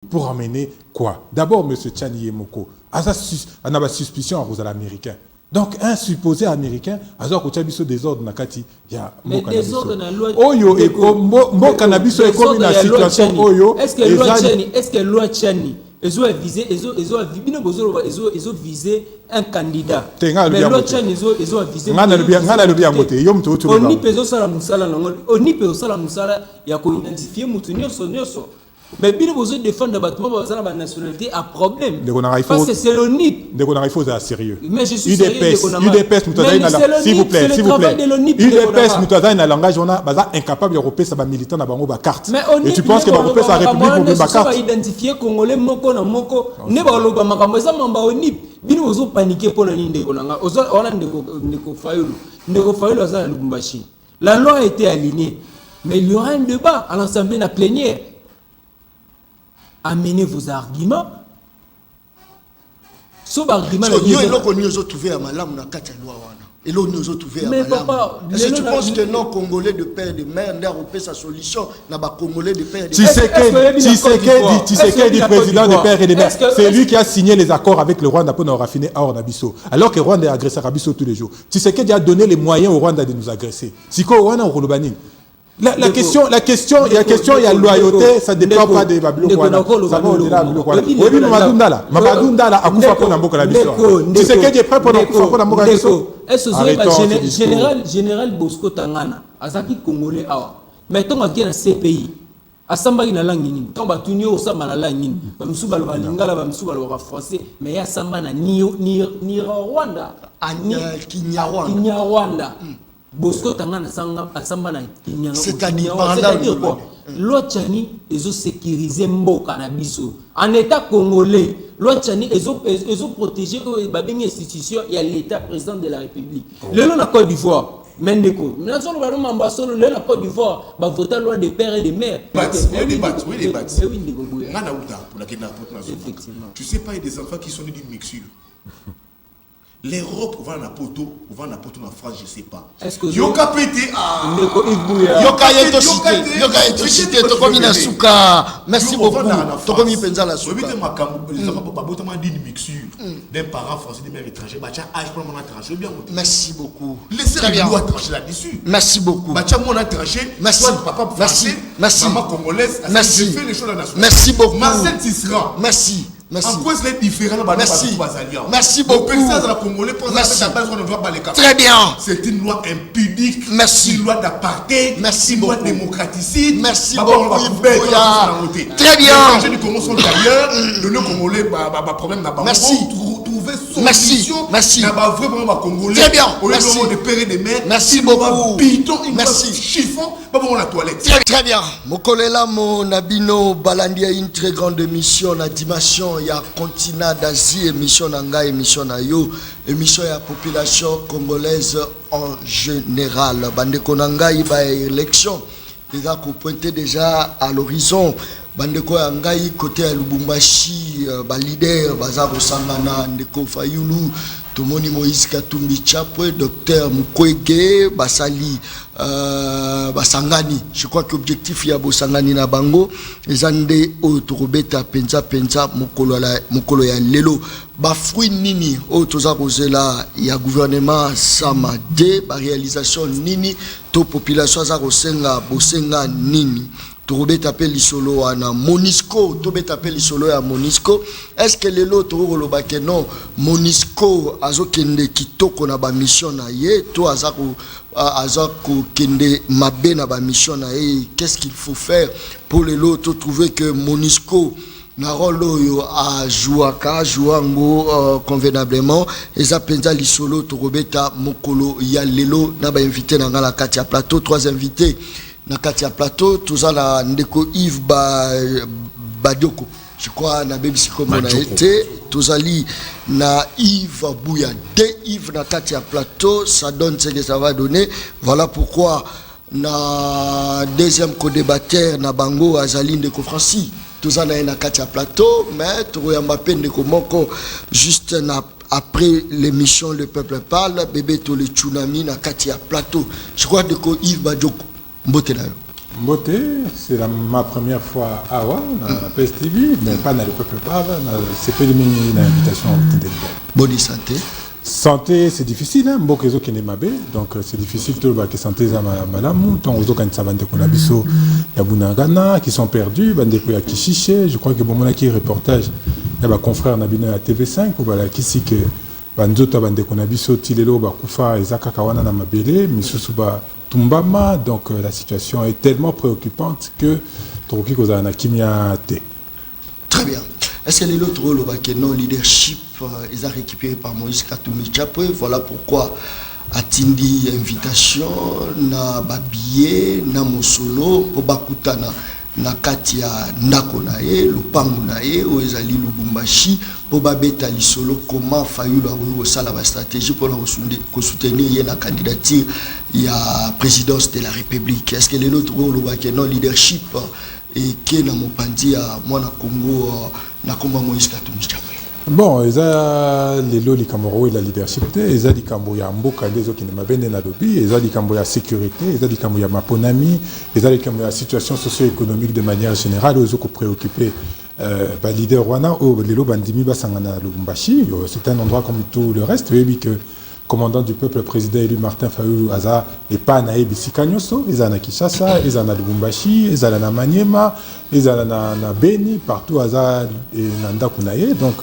pour amener quoi? D'abord, M. Tchani Yemoko, on a une suspicion à l'américain. Donc, un supposé américain, alors qu'il y a des désordres dans il y a mais désordre dans la loi. Oyo et Mo cannabis est comme une situation Oyo. Est-ce que loi Tchani, ils ont visé un candidat? Mais loi Tchani, ils ont visé. Oni peut ça la musala, il y a qu'on identifie Moutounioso. Mais bien vous défendre la nationalité à problème. Parce que c'est l'ONIP. Il faut être sérieux. Mais je suis sérieux. UDPS, s'il vous plaît, s'il vous plaît. UDPS, nous avons un langage, on a incapable de repérer sa militant dans la carte. Et tu penses que va repérer sa République pour la carte? Identifier Congolais moko na moko, ne ba loba makambo ça mamba ONIP. Bien vous paniquer pour la ligne de Konanga. On a ndeko Fayulu à Lubumbashi. La loi a été alignée. Mais il y aura un débat à l'Assemblée la plénière. Amenez vos arguments. Sauf argument. Mais papa, est-ce que tu penses que non Congolais de père et de mère n'ont pas sa solution? N'a pas Congolais de père et de mère. Tshisekedi, président de père et de mère, c'est lui qui a signé les accords avec le Rwanda pour nous raffiner à Ornabiso. Alors que le Rwanda agresse Arabiso tous les jours. Tshisekedi a donné les moyens au Rwanda de nous agresser. Si quoi Rwanda au Rolobani? La question, il y a loyauté, ça ne dépend pas des Babylons. Ça va au-delà de Babylon. Oui, Mabadundala a coupa pour n'importe la mission. Tu sais qu'il est prêt pour n'importe pour n'importe la mission. Général Bosco Tangana, Azaki Congolais awa. Mais tant qu'il y a un CPI, Asamba ina langi nini. Tant batuni au samba na langi nini. Bamsuba lo balingala, bamsuba lo français. Mais ya samba na ni Rwanda, Kinyarwanda. Bosco Tangana Asamba na Kinyarwanda. C'est-à-dire quoi? Loi Tchani ils ont sécurisé Mboka na biso. En état congolais, loi Tchani ils ont protégé les institutions et l'État président de la République. Le nom de la Côte d'Ivoire. Mendeko. Mais nous sommes vraiment ambassadeurs de la Côte d'Ivoire. Bah voter loi des pères et des mères. Tu sais pas, il y a des enfants qui sont nés d'une mixture. L'Europe va na poto en France, je sais pas. Est-ce que Yoka pété Yoka yetosité to komi na suka. Merci beaucoup. To komi penza la suka. Obité makambo les enfants pas botamment d'une mixture d'un parent français des mères étrangers. Bacha âge pour mon tranché bien. Merci beaucoup. Laissez la loi trancher là-dessus. Merci beaucoup. Bacha mon tranché. Merci. Papa français. Merci. Maman congolaise. Merci. Fait les choses dans la nation. Merci beaucoup. Marcel Tisserand. Merci. Merci. En quoi c'est différent? Merci. Merci beaucoup. Merci. Très bien. C'est une loi impudique. Merci. Une loi d'apartheid. Merci une beaucoup. loi démocraticide. Merci beaucoup. Très bien. Les gens du Congo sont d'ailleurs. Le Congolais, problème n'a pas. Merci. Trouver solution. Merci. N'a pas vraiment Congolais. Très bien. Au lieu de père et de mère. Merci beaucoup. Merci. Chiffon. Pas bon la toilette. Très bien. Mokolela mon abino balandia une très grande émission la dimension. Il y a continent d'Asie, émission Nanga, émission Nayo, émission ya population congolaise en général. Bande Konanga, il va élection. Les gars qu'on pointait déjà à l'horizon. Bande Konanga, côté à Lubumbashi, leader, Bazar Sangana, Ndeko Fayulu, Tomoni Moïse Katumbi Chapwe, Docteur Mukwege, Basali, Basangani. Je crois que l'objectif il y a Bosangani na bango. Les ande autorobeta penza mokolo ya lelo. Ba fruit nini otoza kozela ya gouvernement sama de ba réalisation nini to population za kosenga bosenga nini. Torobeta appelle lisolo na Monisco, Tobeta appelle lisolo ya Monisco. Est-ce que les lots toroloba que non Monisco azokende kitoko na ba mission na ye to azako kende mabe na ba mission na ye? Qu'est-ce qu'il faut faire pour les lots trouver que Monisco na rôle yo a jouango convenablement eza penza lisolo torobeta mokolo ya lelo na ba invité na ngala kati ya plateau. Trois invités na kati ya plateau tozala ndeko Yves Badioko, je crois na BBC comme on a été tozali na Yves Bouya de Yves na kati ya plateau. Ça donne ce que ça va donner. Voilà pourquoi na deuxième co-débatteur na bango azali ndeko Francis tozala na kati ya plateau. Mais toyamba pe ndeko moko juste na après l'émission Le Peuple Parle bébé to le tsunami na kati ya plateau. Je crois ndeko Yves Badioko. Mbote, c'est ma première fois à Awa, dans la PSTV, mais pas dans le peuple parle, c'est pas une invitation à Bonne santé. Santé, c'est difficile, hein. Beaucoup de gens qui n'aiment pas, donc c'est difficile tout le santé ça malamu. Tant aux autres quand bande qu'on a biso, il y a Bunagana qui sont perdus, bande pour ya Kishiche. Je crois que bon mon qui reportage, il y a confrère Nabino à TV5 ou voilà qui si que banzoto bande qu'on a biso tilelo ba kufa ezaka kawana na mabele, misusu ba tumbama. Donc la situation est tellement préoccupante que Toroki kozana kimia te. Très bien. Est-ce que les autres rôles que non leadership ils ont récupéré par Moïse Katumbi Chapwe? Voilà pourquoi atindi invitation na babillet na mosolo pour bakutana na kati ya ndako na ye lupangu na ye o ezali Lubumbashi pour babeta lisolo comment Fayulu a osala ba stratégie pour soutenir ye na candidature ya présidence de la République. Est-ce que les autres rôles que non leadership et qui na mopandi ya mwana Congo na komba Moïse Katumbi Chapwe? Bon, les lois Likamoro et la leadership, les a dit Kamboya Mboka, les autres qui ne m'abennent dans le pays, les a dit Kamboya sécurité, les a dit Kamboya Maponami, les a dit Kamboya situation socio-économique de manière générale, aux autres préoccupés. Leader Rwanda, les lois Bandimi Basangana Lubumbashi, c'est un endroit comme tout le reste, oui, que commandant du peuple, président élu Martin Fayulu Aza et pas Naïb Sikanyoso, ils en a Kinshasa, ils en a Lubumbashi, ils en a Maniema, ils en a Beni, partout Aza et Nanda Kunaye. Donc,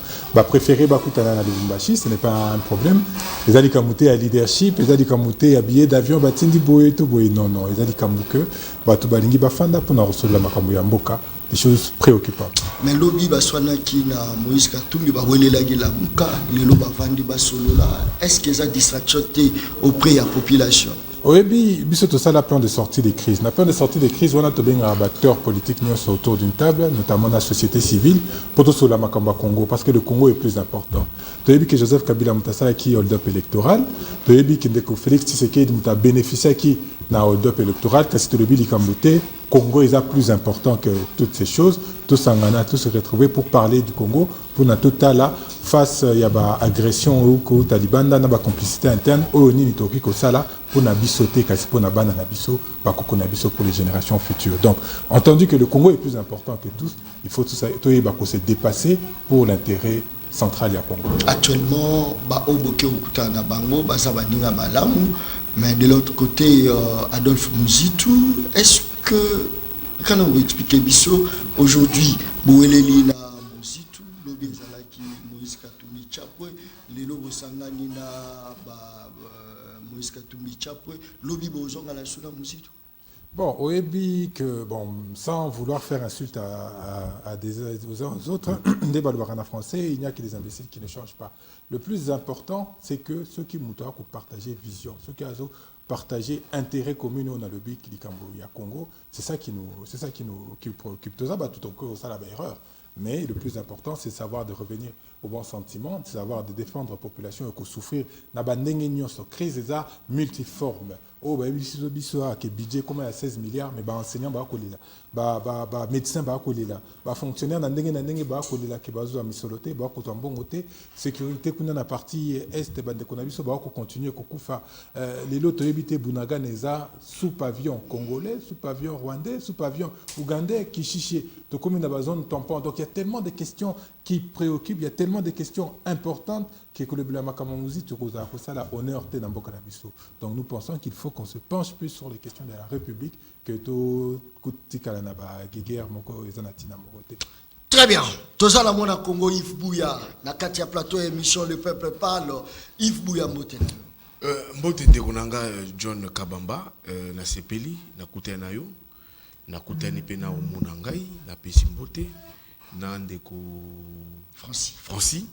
préféré Bakutana na Lubumbashi, ce n'est pas un problème. Ils ont dit Kamouté à leadership, ils ont dit Kamouté à billet d'avion, Batindi Boye, tout Boye. Non, ils ont dit Kamouke, Batubalingi Bafanda pour recevoir la Makamouya Mboka. Des choses préoccupantes. Mais lobby baswana qui na Moïse Katumbi ba welela la muka les loba vandi ba solo là est-ce que ça distraction auprès de la population? Oui, c'est tout ça le plan de sortie des crises. Le plan de sortie des crises, on a tous les acteurs politiques autour d'une table, notamment la société civile, pour tout cela Makamba Congo, parce que le Congo est plus important. Tu as vu que Joseph Kabila Moutassala qui est hold-up électoral, tu as vu que Félix Tshisekedi a bénéficié qui n'a hold-up électoral, parce que le Congo est plus important que toutes ces choses. Tous se retrouver pour parler du Congo, pour na tout là face il y a agression ou Taliban na complicité interne au ni toki ko sala pour na bisoter kasi pour na bana na biso ba ko na biso pour les générations futures. Donc entendu que le Congo est plus important que tous, il faut tout ça se dépasser pour l'intérêt central du Congo. Actuellement ba oboke okuta na bango ba za baninga malamu, mais de l'autre côté Adolphe Muzitu, est-ce que quand on veut expliquer biso aujourd'hui Boueleli na Muzitu lobi ezalaki Moïse Katumbi Chapwe lelo bosangani na Moïse Katumbi Chapwe lobi bozonga la suna Muzitu? Bon, Oebi, que, bon, sans vouloir faire insulte aux autres, des Balouarana français, il n'y a que des imbéciles qui ne changent pas. Le plus important, c'est que ceux qui moutent pour partager vision, ceux qui ont partagé intérêt commun au Nalobi, qui dit Congo, c'est ça qui nous préoccupe. Tout ça, tout encore, ça la erreur. Mais le plus important, c'est de savoir de revenir au bon sentiment, de savoir de défendre la population et de souffrir. N'a pas de crise multiforme. Oh, bah, que budget comme à 16 milliards, mais bah enseignant bah bah médecin bah bah fonctionnaire na bah que bazo misoloté bah ko bon côté sécurité kuna na partie est bande qu'on a biso bah ko continuer ko kufa les lots éviter Bunaga neza sous pavillon congolais, sous pavillon rwandais, sous pavillon ougandais Kishiché to comme dans la zone tampon. Donc il y a tellement de questions qui préoccupent, il y a tellement de questions importantes que le Blama Kamamouzi tu rosa ça la honneur te dans Boka Biso. Donc nous pensons qu'il faut qu'on se penche plus sur les questions de la République que tout Kutikalanaba, Guéguerre, Moko et Zanatina Morote. Très bien. Tout ça, la mona Congo, Yves Bouya. Na Katia Plateau, émission Le Peuple Parle. Yves Bouya Motena. Mbote Ndekonanga John Kabamba, na Sepeli, na Kutena yo, na Kutena Pena au Monangai, na Pessi Mbote, na Ndeko Francis.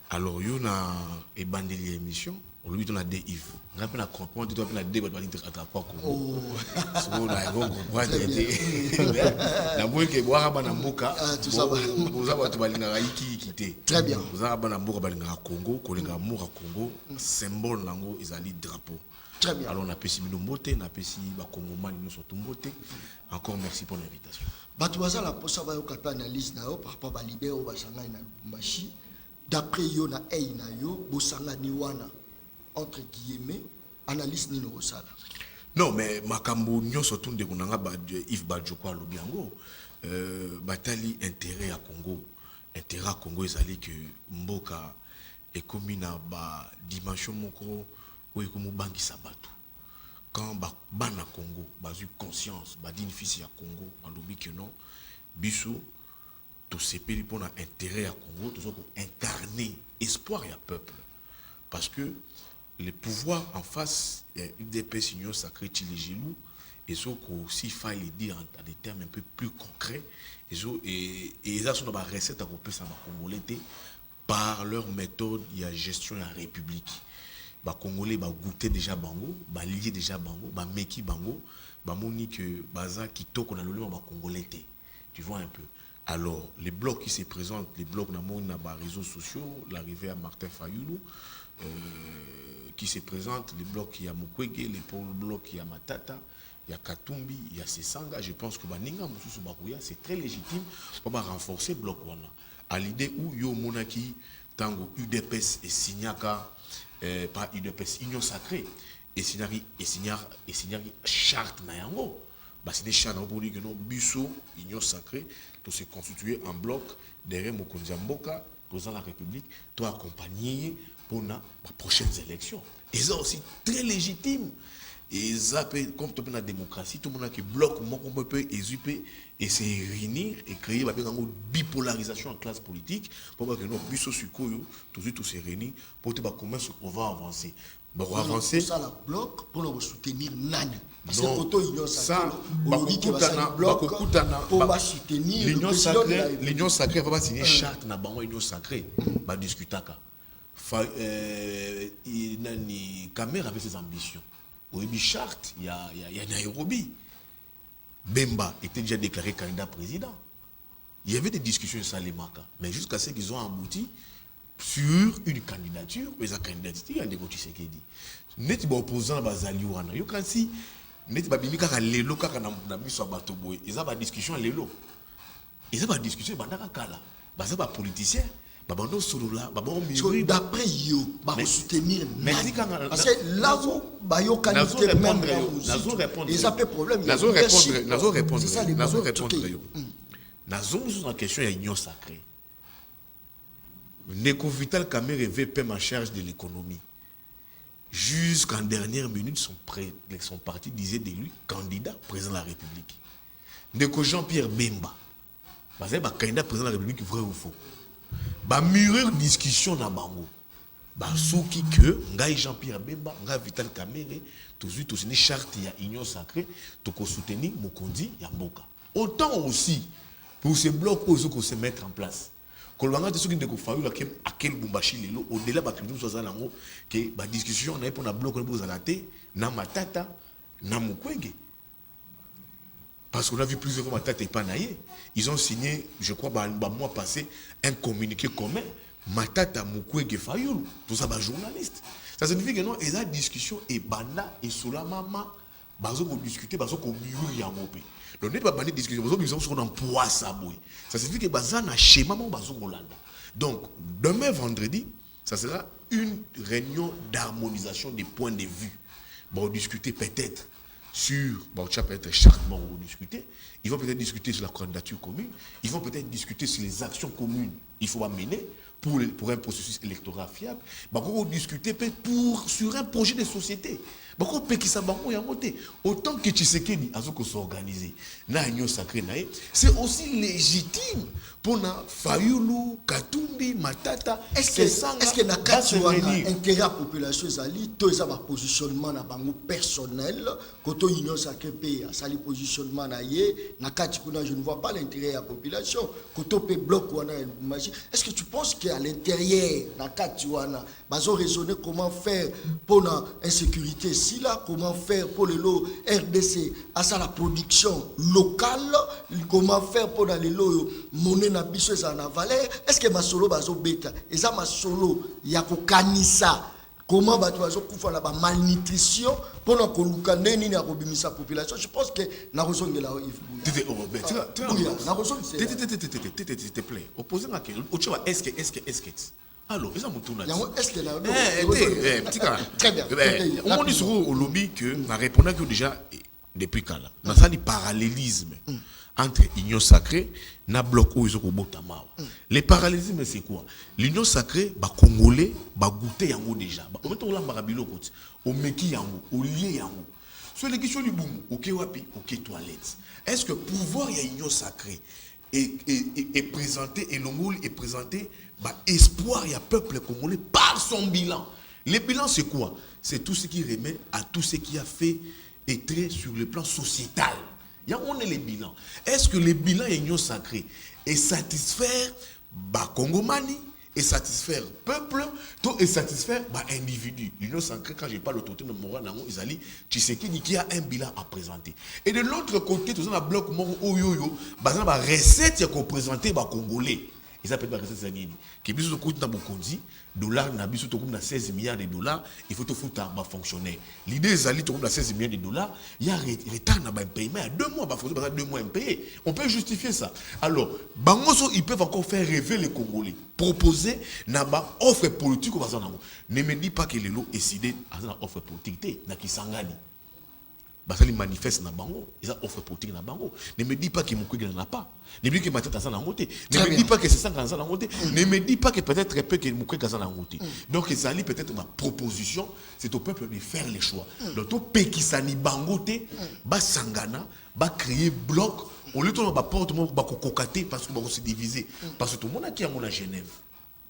Alors, yo na ebandeli émission. On lui donne à des Yves. On a pu comprendre, tu dois pu des boîtes de rattrapage. Oh, on a comprendre. La moue qui boit à Banamboka, tout ça, vous avez balinga qui quitter. Très bien. Vous avez Banamboka balinga Congo, Kolinga Moura Congo, symbole lango ils allaient drapeau. Très bien. Alors on a péci Minombote, on a péci Bakongo Mani nous sont Tumbote. Encore merci pour l'invitation. Batouaza la posa va yoka analyse na yo par rapport à l'idée au basanga na Machi. D'après yo na na yo bosanga ni wana. Entre guillemets, analyse ni no sala. Non, mais makambo nyonso tunde kunanga ba Yves Badjoko alobiango batali intérêt à Congo. Intérêt à Congo ezali que mboka ekomi na ba dimension moko oyo ekomo bangisa bato. Quand bana Congo bazu conscience ba dinifisi ya Congo alobi que non biso to sepeli pona intérêt à Congo to soko incarner espoir ya peuple parce que les pouvoirs en face, il y a UDPS Union Sacrée Tchilégilou, et ce qu'il faille le dire en des termes un peu plus concrets, et ça sont dans la recette à couper ça Congolais par leur méthode, il y a gestion de la République. Les Congolais goûter déjà bango, lier déjà bango, meki bango, moni que baza qui toque on a le Congolais. Tu vois un peu. Alors les blocs qui se présentent, les blocs dans les réseaux sociaux, l'arrivée à Martin Fayoulou. Qui se présentent, les blocs, il y a Mukwege, les blocs, il y a Matata, il y a Katumbi, il y a Sesanga. Je pense que Baninga, c'est très légitime pour renforcer le bloc. À l'idée où Yo Monaki, Tango, UDPS et Signaka, pas UDPS, Union Sacrée, et Signari charte Nayango. C'est des chartes pour dire que non, Busso, Union Sacrée, tout se constituer en bloc derrière Mokonzi Mboka, président de la République, tout accompagner pour les prochaines élections. Et ça aussi très légitime. Et ça peut, comme tout le monde a démocratie, tout le monde a qui bloque, on peut ésuper et se réunir et créer une bipolarisation en classe politique pour que nous puissions tous se réunir pour que comment on va avancer. On va avancer. Ça la bloc pour nous soutenir Nani. Parce que ça, l'Union sacrée va pas signer charte na bango Union sacrée, va discuter ka. Cameroun avait ses ambitions. Au début charte, il y a Nairobi. Bemba était déjà déclaré candidat président. Il y avait des discussions sur Salemaka, mais jusqu'à ce qu'ils ont abouti sur une candidature, mais la candidature, il y a des gens qui disent. Net ba opposant ba zaliwana. Yo kan si net ba bimi kaka lelo kaka na miso bato boy. Ils ont ba discussion lelo. Ils ont ba discussion bandaka kala. Ba za ba politicien. Babando solo là, babon mi. D'après yo, ba soutenir. Mais parce que là où ba yo candidat même nazo répondre. Ils ont problème. Nazo répondre. Nazo sur la question il y a union sacrée. Neko Vital Kamerhe VP en charge de l'économie. Jusqu'en dernière minute, son parti disait de lui candidat président de la République. Neko Jean-Pierre Bemba, candidat président de la République, vrai ou faux. Mûrir discussion dans Bango. Souki que Ngaï Jean-Pierre Bemba, Ngaï Vital Kamerhe, tous une charte il y a union sacrée, tout soutenir Mokondi Yamboka. Autant aussi pour ces blocs où ils se mettre en place. Kolwanga tesoki ndeko fayu la akel bumbashi lelo au-delà ba krimu soza nango que ba discussion na pour na bloc na bozala te na Matata na Mukwege parce qu'on a vu plusieurs fois Matata et pas naïe. Ils ont signé je crois mois passé un communiqué commun Matata Mukwege Fayulu tout ça ba journaliste. Ça signifie que non et la discussion et banda et sola mama bazo ko discuter bazo ko muru ya ngopé. Donc, nous avons discussion, nous avons un poids saboué. Ça signifie que nous avons un schéma. Donc, demain vendredi, ça sera une réunion d'harmonisation des points de vue. On va discuter peut-être sur, peut-être chartement, on va discuter. Ils vont peut-être discuter sur la candidature commune. Ils vont peut-être discuter sur les actions communes. Il faut mener pour un processus électoral fiable. On va discuter sur un projet de société. Autant que Tshisekedi a s'organiser na union sacrée c'est aussi légitime pour na Fayulu, Katumbi, Matata. Est-ce que na kati intérêt à population ezali to eza ba positionnement na bango personnel koto union sacrée pe sali positionnement na ye na kati kuna je ne vois pas l'intérêt à population koto pe bloc wana est-ce que tu penses qu'à l'intérieur na kati wana bazo raisonner comment faire pour na insécurité si là comment faire pour le lot RDC à ça la production locale comment faire pour dans les lots monnaie na biso za na valeur est-ce que masolo bazo beta eza masolo ya ko kanisa comment bato bazo kufa na ba malnutrition pour na ko luka neni na ko bimisa population je pense que na kozongela s'il te plaît opposant à quel est-ce que Alors, ils ont monté est-ce que là très bien. On dit sur au lobby que na répondant que déjà depuis quand là. Dans ça le parallélisme entre union sacrée na bloc où ils ont botama. Les parallélismes c'est quoi? L'union sacrée ba congolais ba goûter yango déjà. Ba mettons là marabilo côté. Au meki yango, au lié yango. Sur les questions du boum, OK wapi, OK toilette. Est-ce que pouvoir y a union sacrée est présenté et l'ongol est présenté espoir il y a peuple congolais par son bilan. Le bilan c'est quoi? C'est tout ce qui remet à tout ce qui a fait être sur le plan sociétal. Il y a on est les bilans. Est-ce que le bilan de l'union sacrée est satisfaire Congomani et satisfaire peuple, tout est satisfaire individu. L'union sacrée, quand je parle d'autorité de Moran, Izali, tu sais qu'il y a un bilan à présenter. Et de l'autre côté, tout ça, le bloc Moro Oyoyo, la recette qu'on présenter Congolais. Ils s'appellent la recette Zanini. Qui est coûte dans Bokondi, dollars, na biso tokum na 16 milliards de dollars, il faut tout foutre à fonctionnaire. L'idée Zali tokum na 16 milliards de dollars, il y a retard dans le paiement, il y a 2 mois, il faut 2 mois impayés. On peut justifier ça. Alors, Bangoso, ils peuvent encore faire rêver les Congolais. Proposer na offre politique au Bazanango. Ne me dis pas que les lots décidé à une offre politique, na Kisangani. Basali manifeste na bango, ils ont offre politique na bango. Ne me dis pas que Moukoué n'en a pas. Ne me dis pas que Matata n'a monté. Ne me dis pas que c'est ça qui a monté. Ne me dis pas que peut-être très peu que Moukoué n'a monté. Donc ça ali peut-être ma proposition, c'est au peuple de faire les choix. Donc tout Pekisani bangoté, ba sangana, ba créer bloc. Au lieu de ba porte mo ba kokaté parce que ba se diviser. Parce que tout le monde qui a mon à Genève.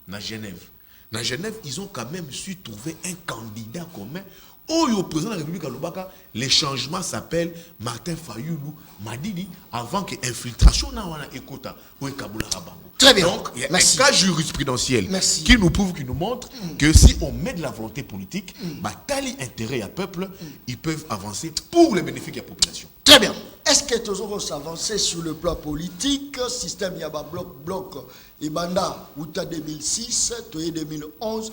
Na Genève, ils ont quand même su trouver un candidat commun. Au président de la République à Lubaka, les changements s'appellent Martin Fayoulou Madidi avant que l'infiltration n'a pas écouté ou Kabula Rabango. Très bien. Donc, il y a un cas jurisprudentiel Merci. qui nous prouve, qui nous montre que si on met de la volonté politique, tel intérêt à peuple, ils peuvent avancer pour le bénéfice de la population. Très bien. Est-ce que tu as avancé sur le plan politique? Système Yaba bloc et Banda, Outa 2006, Toye 2011,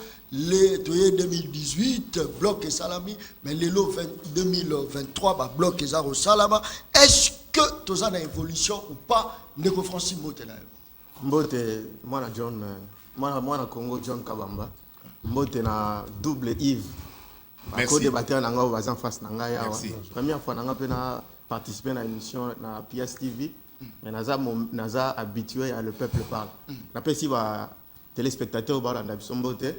Toye 2018, bloc et Salami, mais les lots 2023, bloc et Zaro Salama. Est-ce que tu as une évolution ou pas? Ndeko Francis Mbote là. Mbote, moi na John, moi na Congo John Kabamba. Mbote na double Yves. Merci. Débatteur nanga au bazan face nanga ya. Première fois nanga pena participer à l'émission na PSTV. Mais naza habitué à le peuple parle. Na pesi ba téléspectateurs ba na biso Mbote.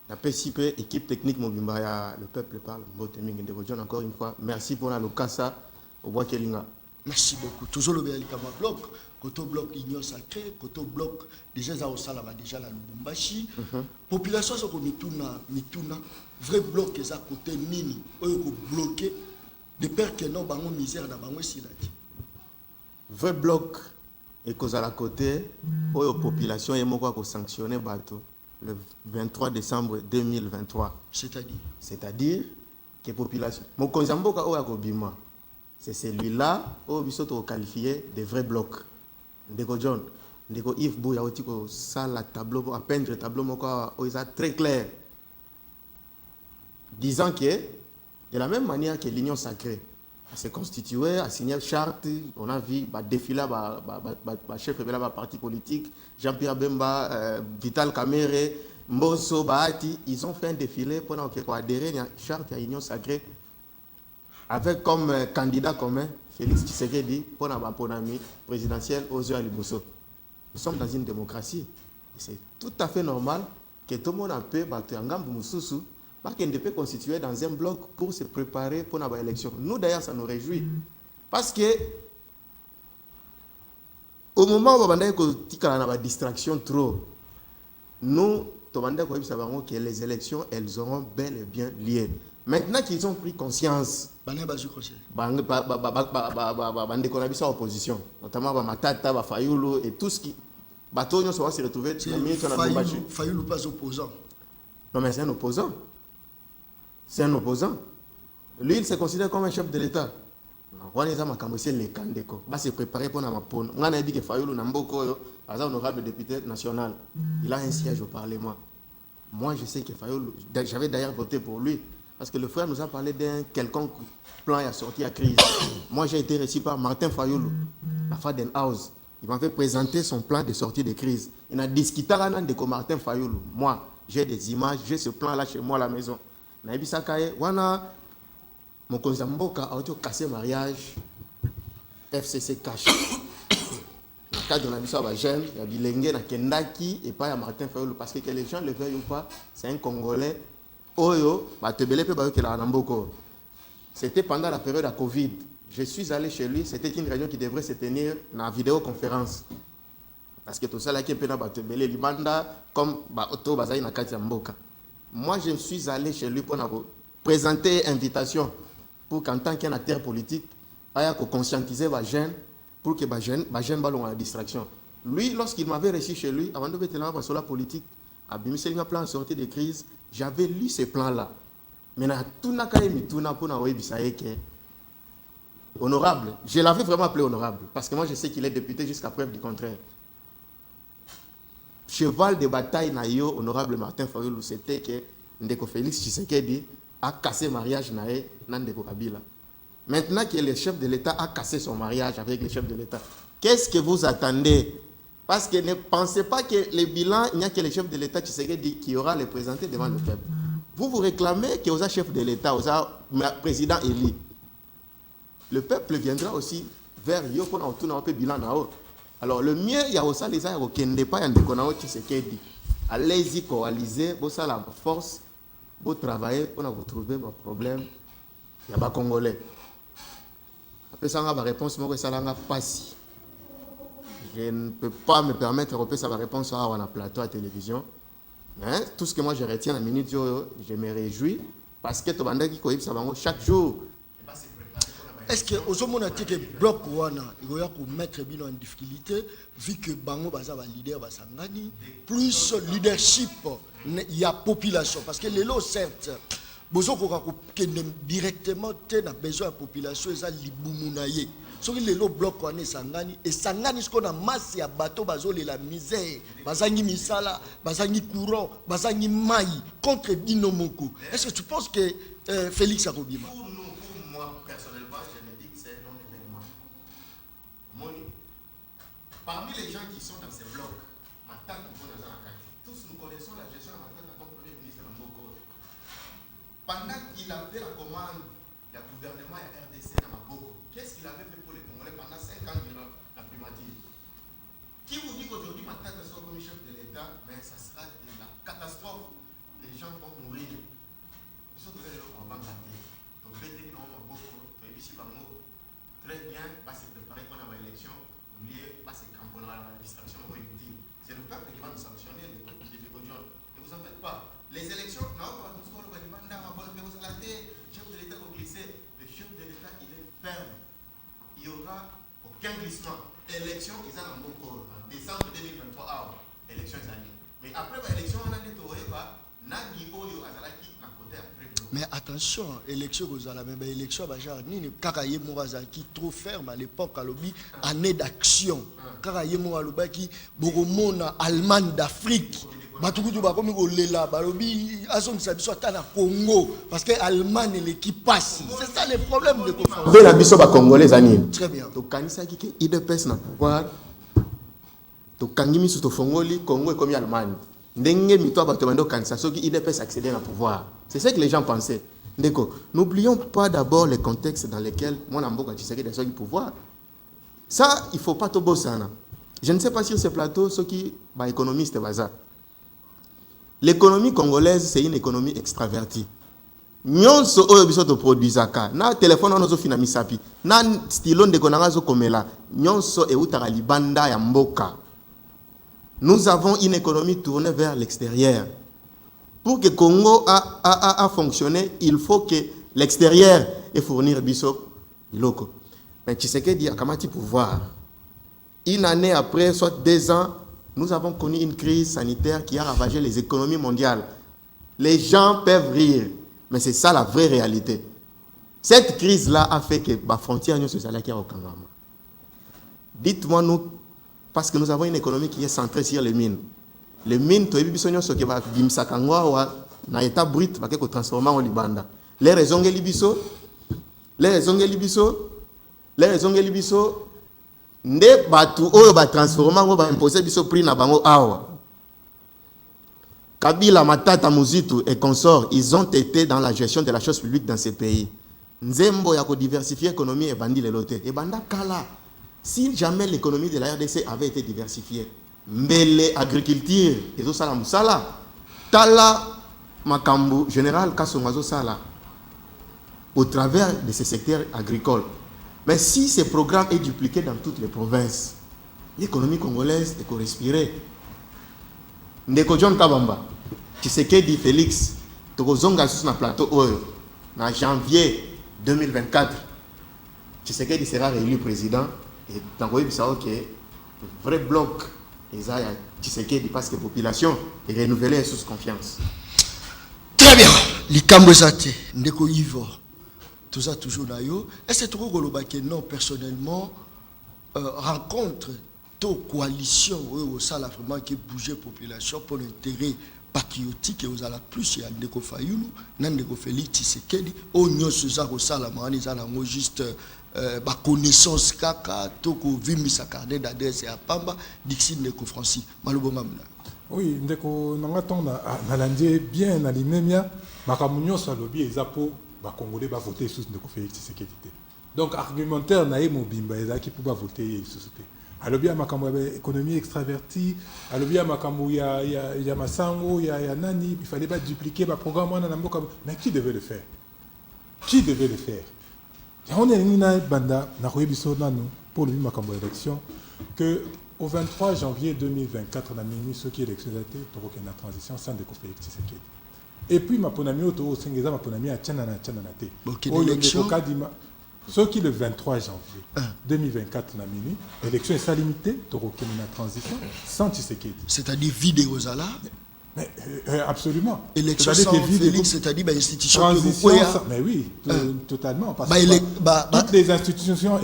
Na pesi pe équipe technique mobimba ya le peuple parle. Mbote mingi ndeko John encore une fois. Merci pour la lokasa au bois Kelinga. Merci beaucoup. Toujours le Béalikama bloc. Koto bloc Union Sacrée, Koto bloc déjà ça au Salama déjà la Lubumbashi. Population so ko mituna vrai bloc ça côté nini oyo ko bloquer de peur que non bango misère na bango silati. Vrai bloc et cause à la côté oyo population et moko ko sanctionner bateau le 23 décembre 2023. C'est-à-dire que population mon konzamboka oyo ko bima. C'est celui-là où ils sont qualifiés de vrais blocs. Ndeko John, Ndeko Yves Bouya, ça la tableau, à peindre le tableau, c'est très clair. Disant que, de la même manière que l'Union sacrée s'est constituée, a signé charte, on a vu défiler chef de la parti politique, Jean-Pierre Bemba, Vital Kamere, Mbosso, Bahati, ils ont fait un défilé pendant qu'ils ont adhéré à la charte à l'Union sacrée. Avec comme candidat commun Félix Tshisekedi pour la bonamie présidentielle aux yeux à Liboso. Nous sommes dans une démocratie. Et c'est tout à fait normal que tout le monde peut battre en gamme parce qu'on peut constituer dans un bloc pour se préparer pour l'élection. Nous d'ailleurs ça nous réjouit. Parce que au moment où on a une distraction trop, nous que les élections elles auront bel et bien lieu. Maintenant qu'ils ont pris conscience, opposition, notamment Matata, Fayoulou et tout ce qui. Bateau, se retrouver. Fayoulou pas opposant. Non, mais c'est un opposant. C'est un opposant. Lui, il se considère comme un chef de l'État. On a les candidats. Il se préparer pour la pone. On a dit que Fayoulou Namboko, honorable député national, il a un siège au Parlement. Moi, je sais que Fayoulou, j'avais d'ailleurs voté pour lui. Parce que le frère nous a parlé d'un quelconque plan à sortir à crise. Moi, j'ai été reçu par Martin Fayoulou, la Faden House. Il m'a fait présenter son plan de sortie de crise. Il a discuté avec Martin Fayoulou. Moi, j'ai des images, j'ai ce plan-là chez moi à la maison. Naibisakaye, wana, mon conseiller Mboka a cassé mariage, FCC cash. Dans le cadre de la jeune, il y a Bilengue, il y a Kendaki, et pas il y a Martin Fayulu, parce que les gens le veuillent ou pas, c'est un Congolais. Oyo, c'était pendant la période de Covid. Je suis allé chez lui, c'était une réunion qui devrait se tenir dans la vidéoconférence. Parce que tout ça, là, qui est un peu de Libanda, comme Auto Bazaï Nakati Mboka. Moi, je suis allé chez lui pour présenter une invitation pour qu'en tant qu'un acteur politique, il y ait conscientiser les jeunes pour que les jeunes aient la distraction. Lui, lorsqu'il m'avait reçu chez lui, avant de mettre sur la politique, à Bimiseli, plan de sortie de crise, j'avais lu ces plans-là. Mais tout n'a qu'à être pour honorable. Je l'avais vraiment appelé honorable. Parce que moi, je sais qu'il est député jusqu'à preuve du contraire. Cheval de bataille naïo, honorable Martin Fayulu, c'était que Ndeko Félix Tshisekedi a cassé le mariage naïe Ndeko Kabila. Maintenant que le chef de l'État a cassé son mariage avec le chef de l'État, qu'est-ce que vous attendez? Parce que ne pensez pas que le bilan, il n'y a que le chef de l'État qui aura le présenté devant le peuple. Vous réclamez que vous êtes chef de l'État, vous êtes président élu. Le peuple viendra aussi vers lui pour un peu bilan. Alors le mieux, il y a aussi les gens qui ne pas dit. Allez-y, coaliser, vous avez la force, vous travaillez pour vous trouver vos problèmes. Il y a pas Congolais. Après ça, on a la réponse, moi, ça n'a pas si. Je ne peux pas me permettre de reprendre sa réponse à un plateau à télévision. Mais tout ce que moi je retiens la minute, je me réjouis parce que chaque jour. Est-ce que au moment où que bloc wana il va mettre en difficulté vu que bango baza ba leader basangani plus leadership il y a population parce que les lots certes bozo ko directement na besoin de population eza libumunaye soki lelo bloc wana esangani ce qu'on a masse ya bateau bazole la misère bazangi misala bazangi courant bazangi mai contre binomoko. Est-ce que tu penses que Félix Akobima pour moi personnellement je me dis que c'est non événement. Parmi les gens qui sont dans ces blocs, tous nous connaissons la gestion de Matata comme premier ministre de Moko. Pendant qu'il avait la commande du gouvernement et RDC dans Maboko, qu'est-ce qu'il avait fait pour les Congolais pendant 5 ans durant la primature? Qui vous dit qu'aujourd'hui Matata soit comme chef de l'État, mais ça sera de la catastrophe. Les gens vont mourir. Ils sont très heureux en banque à terre. Donc, très bien, va se préparer pour l'élection, va se cramponner à la distraction. C'est le peuple qui va nous sanctionner, les gens. Ne vous en faites pas. Les élections, chef de l'État va glisser. Le chef de l'État, il est ferme. Il n'y aura aucun glissement. Élection, ils ont un bon corps. En décembre 2023, élection, ils ont. Mais après l'élection, on a dit mais attention, élection aux la même élection ni kakaye morazaki trop ferme à l'époque à l'obi année d'action. Kakaye morazaki boromona Allemagne d'Afrique. Batukutu ba komi kolela balobi asom sabiso tana Congo parce que Allemagne l'équipe passe. C'est ça le problème de conférence. Bela biso ba congolais ani. Très bien. To kanisa ki ke IDPS na pouvoir. To kangimi su to fongoli Congo est comme Allemagne. Ndenge mito ba to mando kanisa so ki IDPS accéder au pouvoir. C'est ce que les gens pensaient. N'oublions pas d'abord le contexte dans lequel mon amboka Tshisekedi a eu le pouvoir. Ça, il ne faut pas tout bosser. Je ne sais pas sur ce plateau, ceux qui sont économistes, l'économie congolaise, c'est une économie extravertie. Nous sommes produits na téléphone on a fina misapi na stylo de konanga komela nyonso e utara libanda ya mboka. Nous avons une économie tournée vers l'extérieur. Pour que Congo a fonctionné, il faut que l'extérieur ait fournir biso locaux. Mais Tshisekedi a kamati pouvoir. Une année après, soit 2 ans, nous avons connu une crise sanitaire qui a ravagé les économies mondiales. Les gens peuvent rire, mais c'est ça la vraie réalité. Cette crise-là a fait que la frontière nous soit qui a au Kangama. Dites-moi nous, parce que nous avons une économie qui est centrée sur les mines. Les mines, tu as vu ce qui va bimsa kangwa ou na état brut va que transformer en libanda. Les raisons que libiso, ne batu oyo ba transformer ou ba imposer biso prix na bango awa. Kabila, Matata, Muzitu et consorts, ils ont été dans la gestion de la chose publique dans ces pays. Nzembo yako diversifier l'économie et bandi les lotés. Et banda kala, si jamais l'économie de la RDC avait été diversifiée, mais l'agriculture, et tout ça la moussala, tala makambu général Kasongazo Sala, au travers de ces secteurs agricoles. Mais si ce programme est dupliqué dans toutes les provinces, l'économie congolaise est respirer. Ndeko John Kabamba, Tshisekedi Félix, Tokozonga sur le plateau en janvier 2024, Tshisekedi sera réélu président et dans le vrai bloc, Tshisekedi parce que la population est renouvelée sous confiance. Très bien. Likambo Zate, Ndeko Ivo, tout ça toujours d'ailleurs. Est-ce que non, personnellement, rencontre coalition au sein vraiment qui bougeait la population pour l'intérêt patriotique et aux ala plus il y a Ndeko Fayulu Ndeko Félix Tshisekedi au nyo ça au sala mani ça na juste ba connaissance kaka toko vimi sa carnet d'adresse à Pamba Dixine Ndeko Francis Malobo Mamna. Oui, Ndeko Nangaton na landé bien alimé mia makamunyo sa lobby ezapo ba congolais ba voter sous Ndeko Félix Tshisekedi. Donc argumentaire na mobimba ezaki pour ba voter sous. Alors a makambo ya économie extravertie, alors bien makambo ya masango, ya nani, il fallait pas dupliquer le programme mais qui devait le faire? Qui devait le faire? On est une banda na biso nanu pour le makambo élection que au 23 janvier 2024 on a mis ce qui est élection daté pour la transition sans Ndeko Félix Tshisekedi. Et puis ma ponami auto sengeza ma ponami a tchana na té. Donc l'élection ce qui le 23 janvier 2024 na minuit, l'élection est ça limitée, Torokene na transition, sans Tshisekedi. C'est-à-dire vide aux ala. Mais absolument. Élection sans Félix, c'est-à-dire l'institution transition. Mais oui, totalement. Parce que toutes les institutions, en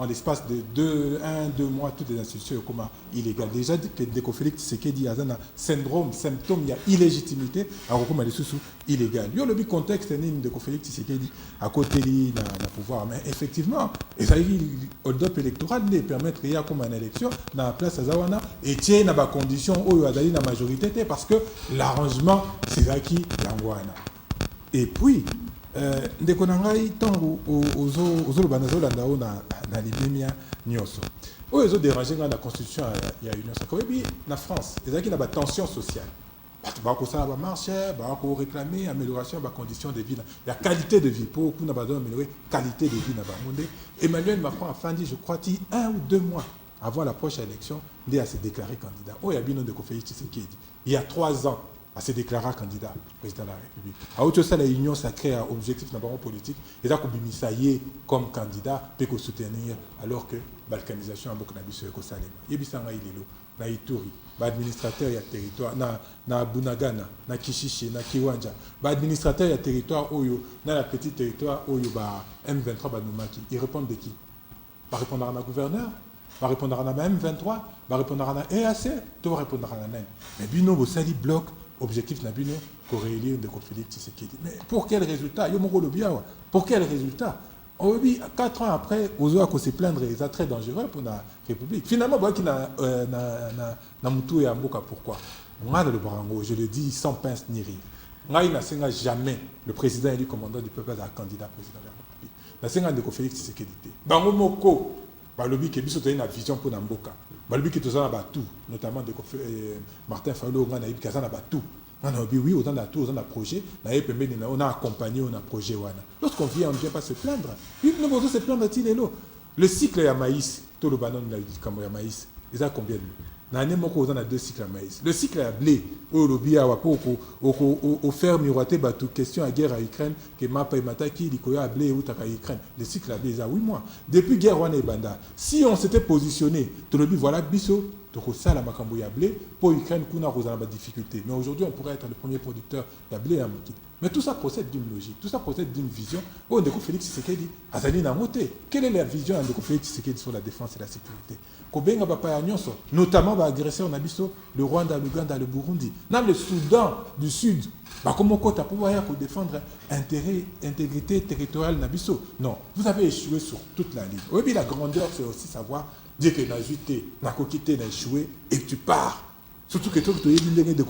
l'espace de 1-2 mois, toutes les institutions sont illégales. Déjà, que Ndeko Félix Tshisekedi a un syndrome, symptôme, il y a illégitimité, alors comme elle est sous illégale. Il y a le contexte de Ndeko Félix Tshisekedi à côté de pouvoir. Mais effectivement, et ça y est, le hold-up électoral permettre qu'il y ait comme une élection dans la place à Zawana et tiens, dans la condition où il y a la majorité parce que l'arrangement c'est acquis l'angoana. Et puis ndeko nangai tango aux banazo landao na libemia nyoso o ezo déranger dans la constitution il y a une sako et puis na France les acquis na ba tension sociale ba ko ça ba marche ba ko réclamer amélioration ba conditions de vie la qualité de vie pour kuna ba améliorer qualité de vie na ba monde. Emmanuel Macron a dit je crois 1 ou 2 mois avant la prochaine élection, il a se déclaré candidat. Oh, il y a bien de Félix Tshisekedi. Il y a 3 ans, à se déclarer candidat président de la République. À autre chose, la union sacrée à objectif d'abord politique, et là, ça y est comme candidat, peut soutenir, alors que la balkanisation a beaucoup d'habitude au Salem. Il y a na Ituri, l'administrateur il y a territoire, na Bunagana, na Kishishi, na Kiwanja, l'administrateur il y a territoire, na la petite territoire, M23, Noumaki. Ils répondent de qui? Pas répondre à un gouverneur? Va répondre à la M23, va répondre à la EAC, tu vas répondre à la NEN. Mais Bino, vous savez, bloc, objectif n'a Bino, qu'on réélire de Félix Tshisekedi. Mais pour quel résultat? Pour quel résultat? On dit 4 ans après, aux autres, se plaindre, c'est très dangereux pour la République. Finalement, moi qui n'a Moutou et Amboka, pourquoi? Moi, le Barango, je le dis sans pince ni rire. Moi, il n'a jamais le président élu commandant du peuple à candidat président de la République. Il n'a pas Félix Tshisekedi. Bango Moko. Balobi qui a une vision pour Namboka. Balobi qui est tout, notamment de Martin Fayulu, on a eu tout. On a dit oui, on a tout, on a projet, on a accompagné, on a projet. Lorsqu'on vient, on ne vient pas se plaindre. Nous devons se plaindre. Le cycle à maïs, tout le banon de la maïs, il y a combien de on a 2 cycles à maïs. Le cycle à blé, au faire miroiter toute question à guerre à Ukraine, que Mapa et Mataki, l'Ikoya à blé ou à Ukraine. Le cycle à blé, il y a 8 mois. Depuis guerre Rwanda et Banda, si on s'était positionné, tout le but, voilà, Bisso, ça la makambo ya blé, pour Ukraine, qu'on a des difficultés. Mais aujourd'hui, on pourrait être le premier producteur de blé à Mokit. Mais tout ça procède d'une logique, tout ça procède d'une vision. Oh, Ndeko Félix Tshisekedi, Azali Namote. Quelle est la vision de Ndeko Félix Tshisekedi sur la défense et la sécurité? Notamment agresseur le Rwanda, l'Ouganda, le Burundi, dans le Soudan du Sud. Comment on pouvoir défendre intégrité territoriale Nabiso? Non, vous avez échoué sur toute la ligne. Oui, la grandeur, c'est aussi savoir dire que tu as échoué et que tu pars. Surtout que toi, tu es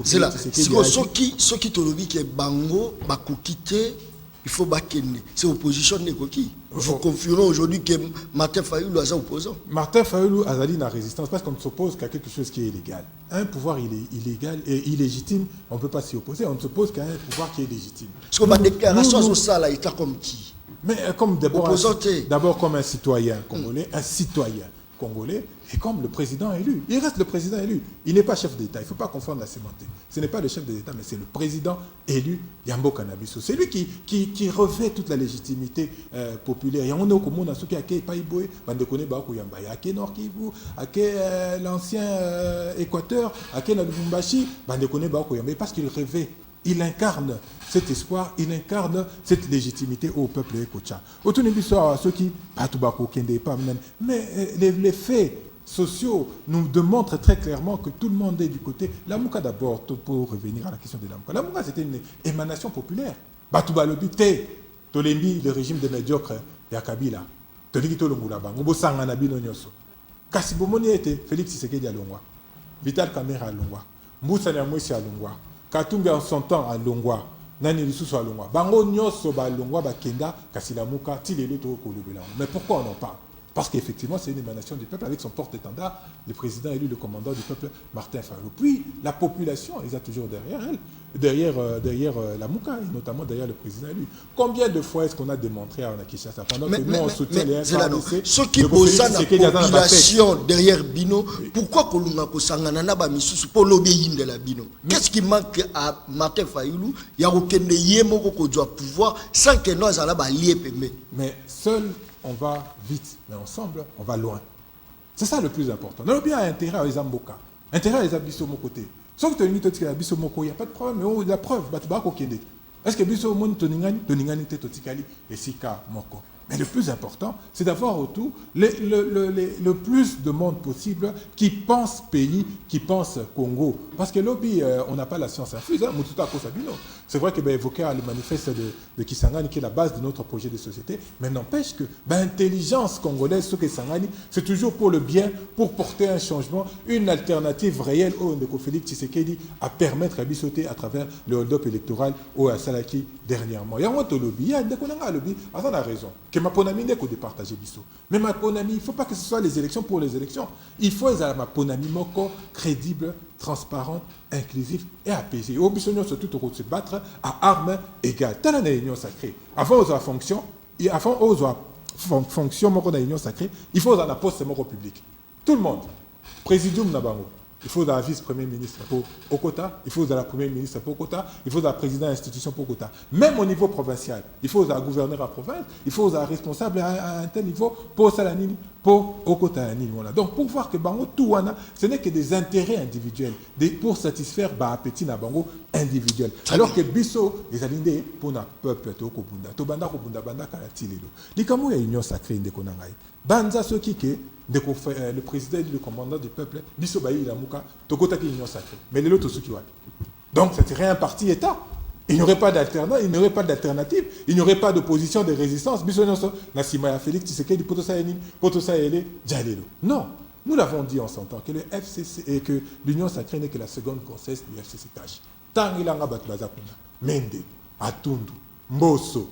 c'est là. Ceux qui te le disent que Bango, Bakokite, il faut bakene. C'est opposition de Koki. Vous confirmez aujourd'hui que Martin Fayoulou est opposant. Martin Fayoulou a dit la résistance parce qu'on s'oppose qu'à quelque chose qui est illégal. Un pouvoir illégal et illégitime, on ne peut pas s'y opposer. On ne s'oppose qu'à un pouvoir qui est légitime. Parce que ma déclaration sur ça, là, il est comme qui? Mais comme d'abord comme un citoyen congolais, et comme le président élu. Il reste le président élu. Il n'est pas chef d'État. Il ne faut pas confondre la sémantique. Ce n'est pas le chef de l'État, mais c'est le président élu Yambo Cannabiso. C'est lui qui revêt toute la légitimité populaire. Il y a un autre monde à ceux qui ont Païboé, Bandekone Bakou Yamba, il y a Nord Kivu, l'ancien Équateur, Lubumbashi, Bandekone Bakou Yamba, parce qu'il revêt. Il incarne cet espoir, il incarne cette légitimité au peuple écocha. Autour de ceux qui, mais les faits sociaux nous démontrent très clairement que tout le monde est du côté. La Mouka d'abord, pour revenir à la question de la Mouka. La Mouka, c'était une émanation populaire. Batouba le buté, Tolembi, le régime des médiocres, Yakabila, Toliki Tolongula Bango, Bosanga Nabino Nyoso. Kassibomoni était Félix Tshisekedi à Longwa, Vital Kamera à Longwa, Moussa Nyamwesi à Longwa. Katumbi en son temps à Longwa, Nani Lisusu à Longwa. Bango Nyoso ba Longwa ba Kenda, Kasilamuka, Tilele Toko Lubela. Mais pourquoi on en parle? Parce qu'effectivement, c'est une émanation du peuple avec son porte-étendard, le président élu, le commandant du peuple, Martin Fayoulou. Puis, la population, ils ont toujours derrière elle, derrière la Mouka, et notamment derrière le président élu. Combien de fois est-ce qu'on a démontré à Kinshasa pendant que nous, on soutient les FARDC, ceux qui posent la population derrière Bino, pourquoi Kolunga Kosanganana Bamisusu pour l'obéir de la Bino? Qu'est-ce qui manque à Martin Fayoulou? Il y a aucun yémoko qui doit pouvoir sans que nous allons lier. Mais seul, on va vite, mais ensemble, on va loin. C'est ça le plus important. Nous avons bien intérêt à Zamboka, intérêt à Ezabiso Mokote. Sauf que tu as dit Abiso Moko, il n'y a pas de problème, mais la preuve, est-ce que Biso Mon Toningani Totikali et Sika Moko? Mais le plus important, c'est d'avoir autour le plus de monde possible qui pense pays, qui pense Congo. Parce que lobby, on n'a pas la science infuse. Hein, c'est vrai que évoqué le manifeste de Kisangani, qui est la base de notre projet de société, mais n'empêche que l'intelligence congolaise, ce que Kisangani, c'est toujours pour le bien, pour porter un changement, une alternative réelle au Ndeko Félix Tshisekedi à permettre à bissoter à travers le hold-up électoral au Salaki dernièrement. Il y a un lobby, il y a un lobby, on a raison. Que ma ponami n'est qu'au départager biso. Mais ma ponami, il ne faut pas que ce soit les élections pour les élections. Il faut que ma ponami moko crédible, transparente, inclusive et apaisée. Au biso surtout au se battre à armes égales. Telle est l'union sacrée. Avant aux fonction, avant aux fonction moko dans l'union sacrée, il faut dans la poste moko public. Tout le monde. Présidium nabango. Il faut un vice-premier ministre pour Okota, il faut un premier ministre pour Okota, il faut un président d'institution pour Okota. Même au niveau provincial, il faut un gouverneur à province, il faut un responsable à un tel niveau pour Salanini, pour Okota. Donc pour voir que Bango Touana, ce n'est que des intérêts individuels, pour satisfaire l'appétit na Bango individuel. Alors que Bisso, les alindés pour un peuple, Tokobunda, Tobanda Kobunda Banda Kalatilelo. Likamu ya union sacrée de Konangai. Banza Soki ke le président et le commandant du peuple, Bisso Bayi Lamuka, Tokota qui union sacrée. Mais les autres qui donc ce serait un parti État. Il n'y aurait pas d'alternative, il n'y aurait pas d'opposition, de résistance. Bisso Nyonso, Nassima Félix Tshisekedi, Potosa Ele, Djalelo. Non, nous l'avons dit en son temps que le FCC et que l'union sacrée n'est que la seconde grossesse du FCC Tachi. Tangilanga Batbazakuna, Mende, Atundu, Mbosso,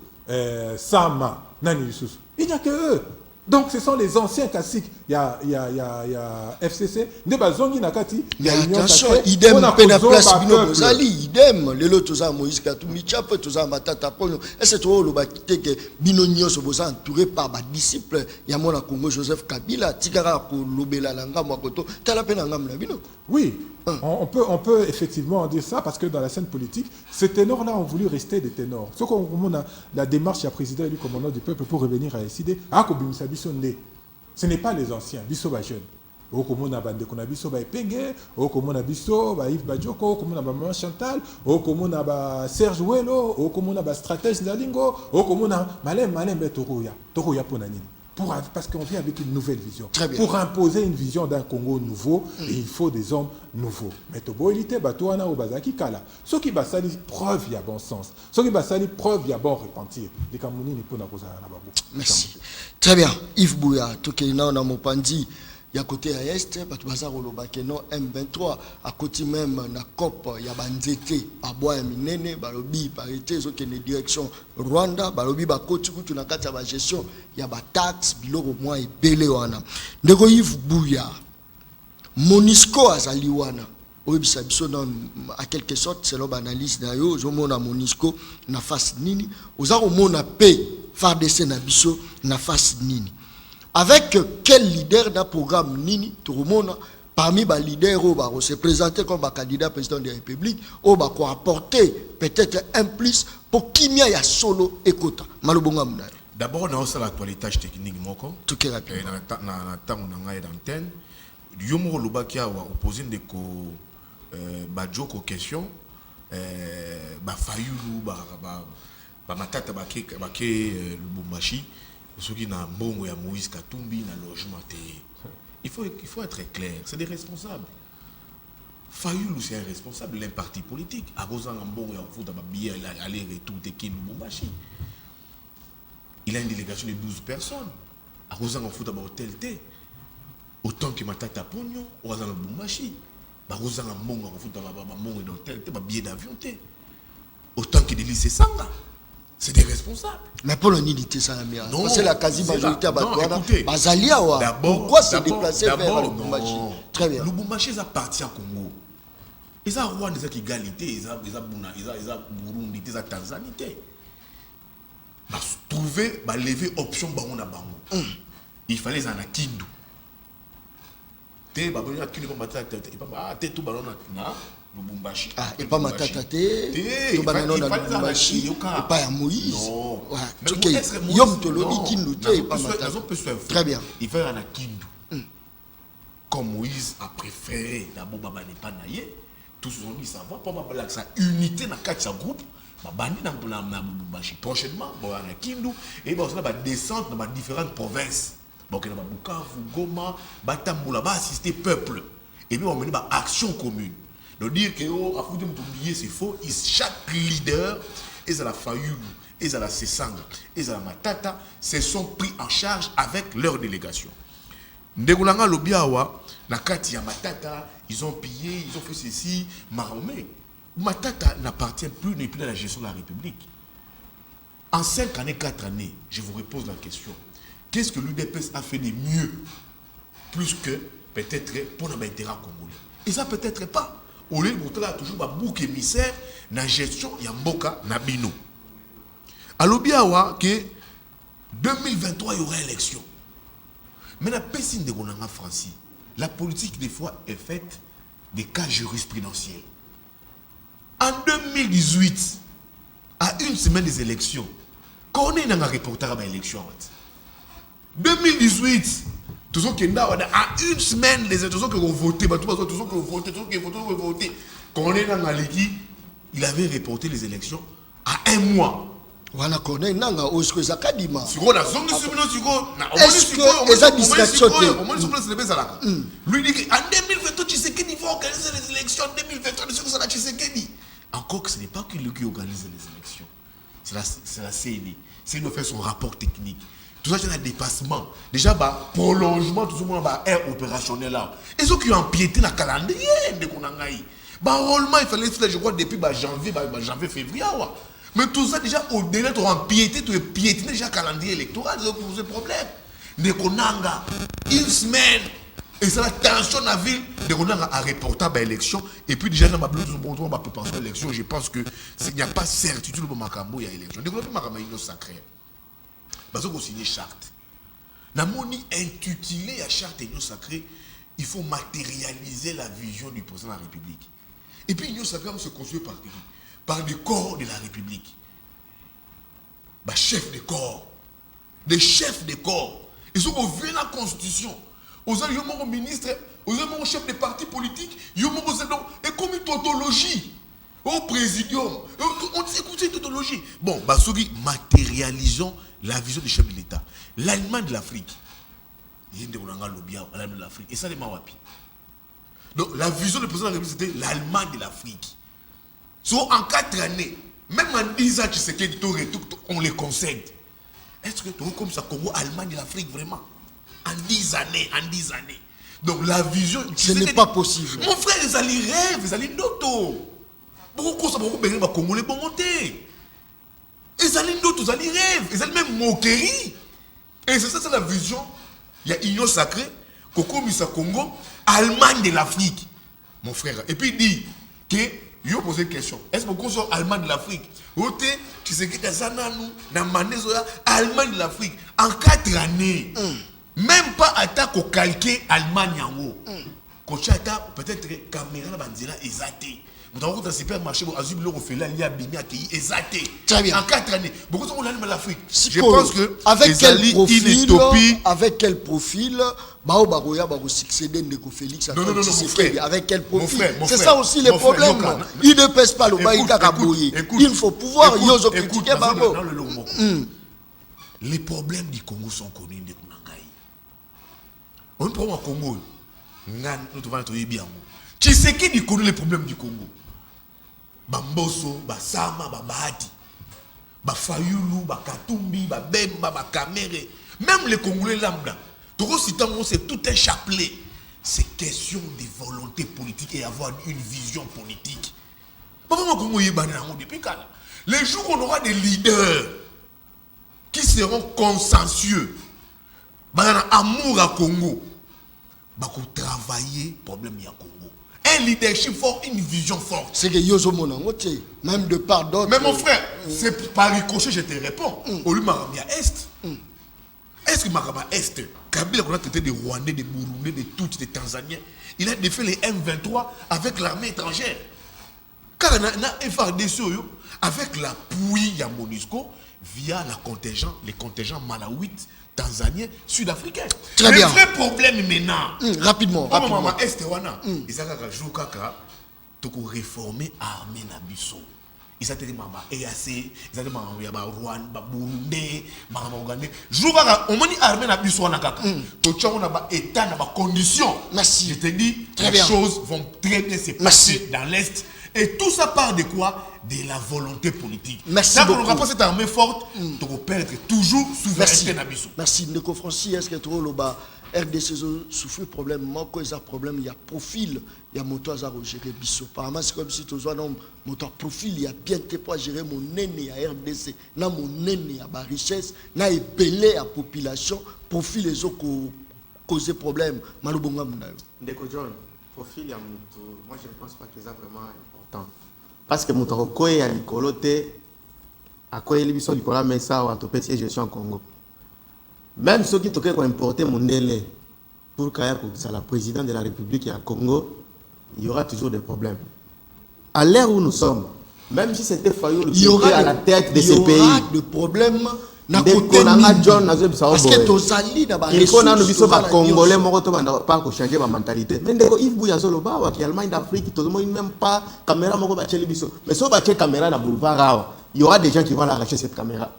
Sama, Nani Yususu. Il n'y a que eux. Donc ce sont les anciens classiques. Il y a FCC, Nebazongi Nakati, il y a Union Sacrée. Idem, Pena Place Bino Bozali, idem, Lelo Toza Moïse Katumbi, Tchap, Toza Matata Polo. Et c'est trop le bakité que Bino Nyon se bosa entouré par ma disciple, Yamona Congo Joseph Kabila, Tigara Lobela Langa Mwakoto, Talapena Ngam Bino. Oui, on peut effectivement dire ça parce que dans la scène politique, ces ténors-là ont voulu rester des ténors. Ce qu'on a la démarche à président et du commandant du peuple pour revenir à décider, ce n'est pas les anciens, Bisso va jeune. Au Komona Bande Konabiso va Epenge, au Komona Bisso, va Yves Badjoko, au Komona Maman Chantal, au Komona Serge Ouelo, au Komona Stratège Zalingo, au Komona Malem Toroya Ponanini. Parce qu'on vient avec une nouvelle vision. Pour imposer une vision d'un Congo nouveau, il faut des hommes nouveaux. Mais Toboilité, Batouana ou Bazaki Kala. Ceux qui basali preuve, il y a bon sens. Ceux qui basali preuve, il y a bon repentir. Les Camerounais, ils ne peuvent pas. Merci. Très bien. Yves Bouya, Tokelina, on a mon pandi. ya côté à est bato baza koloba ke non M23 à côté même na COP ya banzete aboya minene balobi parité ezokende direction Rwanda balobi bakoti kutu na kati ya ba gestion ya ba taxe biloko mwa ebele wana ndeko Yves Bouya MONUSCO azali wana oyebisa biso dans à quelque sorte selon l'analyse na yo ozomona MONUSCO na face nini oza komona pe FARDC na biso na face nini. Avec quel leader d'un programme Nini Turumona parmi les leaders où va se présenter comme candidat président de la République où va apporter peut-être un plus pour qui n'y a solo et quota malobonga muna. D'abord on a aussi l'actualité technique moko tout est rapide na temps on a d'antenne yomo lobakia wa opposé de ko bajoko question ba fayulu ba matata ba ke Lubumbashi. Ceux qui n'ont bon ya Moïse Katumbi na logement il faut être clair, c'est des responsables. Fayoulou c'est un responsable d'un parti politique. A besoin d'un bon ya foot bien aller retour de qui Lubumbashi. Il a une délégation de 12 personnes. A besoin d'un foot à hôtel T. Autant que Matata Pognon ou à Lubumbashi. Ba besoin d'un bon ya foot à bon hôtel T, ba billet d'avion T. Autant que des lycées Sanga. C'est des responsables. Mais pour l'unité, ça la mère. C'est la quasi-majorité à Batouana. D'abord, pourquoi se déplacer vers Lubumbashi? Très bien. Lubumbashi, ça appartient au Congo. Ils ont Rwanda, ils ont égalité, ils ont Burundi, ils ont Tanzanie. Trouver, lever option, il fallait les en Kindu. Lubumbashi. Ah, et pas Matata Té, tout banano na Lubumbashi, et pas ya Moïse. Non. Yom Tolobi Kindu Té, et pas Matata. Très bien. Il fait un Kindu. Comme Moïse a préféré d'abord Baba n'est pas naïe, tous ont dit ça va pas mal ça unité dans quatre groupes, bandi dans Lubumbashi. Prochainement, on va na Kindu et on va descendre dans différentes provinces. Donc on va Bukavu, Goma, Batambula, va assister peuple. Et puis on va mener action commune. De dire que c'est faux, chaque leader, ils ont la Fayoulou, ils ont la Sessanga, ils ont la Matata, se sont pris en charge avec leur délégation. Ndegulanga Lobiawa, la Katia Matata, ils ont pillé, ils ont fait ceci, Mahomet. Matata n'appartient plus ni plus à la gestion de la République. En 5 années, 4 années, je vous repose la question. Qu'est-ce que l'UDPS a fait de mieux, plus que peut-être pour nos intérêts congolais? Et ça peut-être pas. Au lieu de toujours un bouc émissaire dans la gestion de Mboka Nabino. Alors bien que 2023 il y aura élection. Mais la personne de Gonanga Francis, la politique des fois est faite des cas jurisprudentiels. En 2018, à une semaine des élections, quand on est dans un reportage à l'élection, 2018. Tous ceux qui à une semaine, les autres qui ont voté, tous ceux qui ont voté, quand on est dans la Ligue, il avait reporté les élections à un mois. Voilà, qu'on est dans la hausse que ça kadima. Est-ce que les administrations lui dit qu'en 2023, tu sais qu'il faut organiser les élections. En 2023, tu sais qu'il dit. Encore que ce n'est pas que lui qui organise les élections. C'est la CNI. C'est lui qui fait son rapport technique. Tout ça, c'est un dépassement. Déjà, prolongement, tout ce monde va air opérationnel là. Et ceux qui ont empiété dans le calendrier de Konangaï. Rôlement, il fallait faire, je crois, depuis janvier, février. Mais tout ça, déjà, au-delà, tu as empiété, tu as piétiné déjà le calendrier électoral, c'est un problème. De Konanga, une semaine. Et c'est la tension de la ville de Konanga à reporter l'élection. Et puis, déjà, dans ma blouse, on va préparer l'élection. Je pense que s'il n'y a pas certitude pour Makambo, il y a élection. Développer Makambo, il est sacré. Parce qu'on signe charte. La monnaie intitulée à charte et sacrée, il faut matérialiser la vision du président de la République. Et puis l'union sacrée se construit par des corps de la République. Chefs de corps. Des chefs de corps. Ils sont au vu la constitution. Aux gens ministre, aux gens chefs de partis politiques, ils ont et comme une tautologie. Au présidium. On dit écoutez une tautologie. Bon, matérialisons la vision du chef de l'État. L'Allemagne de l'Afrique. Et ça, les Mawapi. Donc, la vision du président de la République, c'était l'Allemagne de l'Afrique. So, en 4 années, même en 10 ans, tu sais on les concède. Est-ce que tu vois comme ça, Congo, Allemagne de l'Afrique, vraiment? En 10 années. Donc la vision... Ce n'est pas possible. Mon frère, ils allaient rêve, ils allaient noto. Beaucoup ça, beaucoup béni, Congolais, bon monter. Ils allaient noto, ils allaient rêve, ils allaient même moquerie. Et c'est ça la vision. Il y a Union sacrée, Coco Missa Congo, Allemagne de l'Afrique. Mon frère. Et puis il dit que, il a posé une question. Est-ce que beaucoup sont Allemagne de l'Afrique? Tu sais que tu as Allemagne de l'Afrique. En 4 années, même pas attaque au calqué Allemagne en haut. Quand tu as peut-être caméra bandira exaté. Nous avons dans le supermarché, il y a bien accueilli exaté. Très bien. En 4 années. Beaucoup sont Allemagne de l'Afrique. Je pense que avec quel profil Bao Baroya va succéder Ndeko Félix non, mon frère. Avec quel profil? C'est ça aussi le problème. Il ne pèse pas le baïka Kabouye. Il faut pouvoir yozo critiquer Babo. Les problèmes du Congo sont connus de Kunangai. On prend au Congo. Nous devons trouver bien. Qui c'est qui connaît les problèmes du Congo? Bamboso, Basama, Babati, Bafayulu, Bakatumbi, Babemba, Bakamere. Même les Congolais lambda. C'est tout un chapelet. C'est question de volonté politique et avoir une vision politique. Les jours où on aura des leaders qui seront consensueux, amour à Congo, travailler problème à Congo. Un leadership fort, une vision forte. C'est que Yozo Monangote, même de part d'autres. Mais mon frère, c'est par ricochet, je te réponds. Au lieu de Marabia Est. Est-ce que Maraba Est, Kabila qu'on a traité des Rwandais, des Burundais, des Tutsis, des Tanzaniens, il a défait les M23 avec l'armée étrangère. Car on a FARDC avec l'appui de MONUSCO via les contingents malawite, tanzaniens, sud-africains. Très bien. Le vrai problème maintenant. Rapidement. Maman Est, ils ont réformer l'armée Nabiso. Ils ont dit maman EAC, ils ont dit maman Rwanda, Burundi, maman Ougandais. On m'a dit armée Nabiso na kaka. Tout ça on a état na condition. Merci. Je te dis, très les choses vont très bien se passer dans l'Est. Et tout ça part de quoi? De la volonté politique. Merci beaucoup. On n'aura pas cette armée forte, tu peux perdre toujours souveraineté Nabiso. Merci. Ndeko Francis, est-ce que tu as RDC souffre problème, moi quand il y a problème, il y a profil, il y a moto à gérer biso. Apparemment c'est comme si tu as un moto profil, il y a bien que pour gérer mon aîné à RDC, na mon aîné à ma richesse, na ébélé à population, profil les autres causer problème. Malubonga munayo. Ndeko John, profil ya moto, moi je ne pense pas que c'est vraiment important. Parce que moto koye ya likolote, à quoi il biso likola mais ça en topeti gestion en Congo. Même ceux qui ont importé mon délai pour qu'il soit la présidente de la République à Congo, il y aura toujours des problèmes. À l'ère où nous sommes, même si c'était Fayou qui était à la tête de ce pays, il y aura des problèmes. Parce que Tozali na ba il faut que Congolais pas changer ma mentalité. Mais Yves Bouya Zoloba qui Allemagne d'Afrique, tout le monde même pas caméra moko ba cheli biso. Mais si on bat caméra na boulevard, il y aura des gens qui vont arracher cette caméra.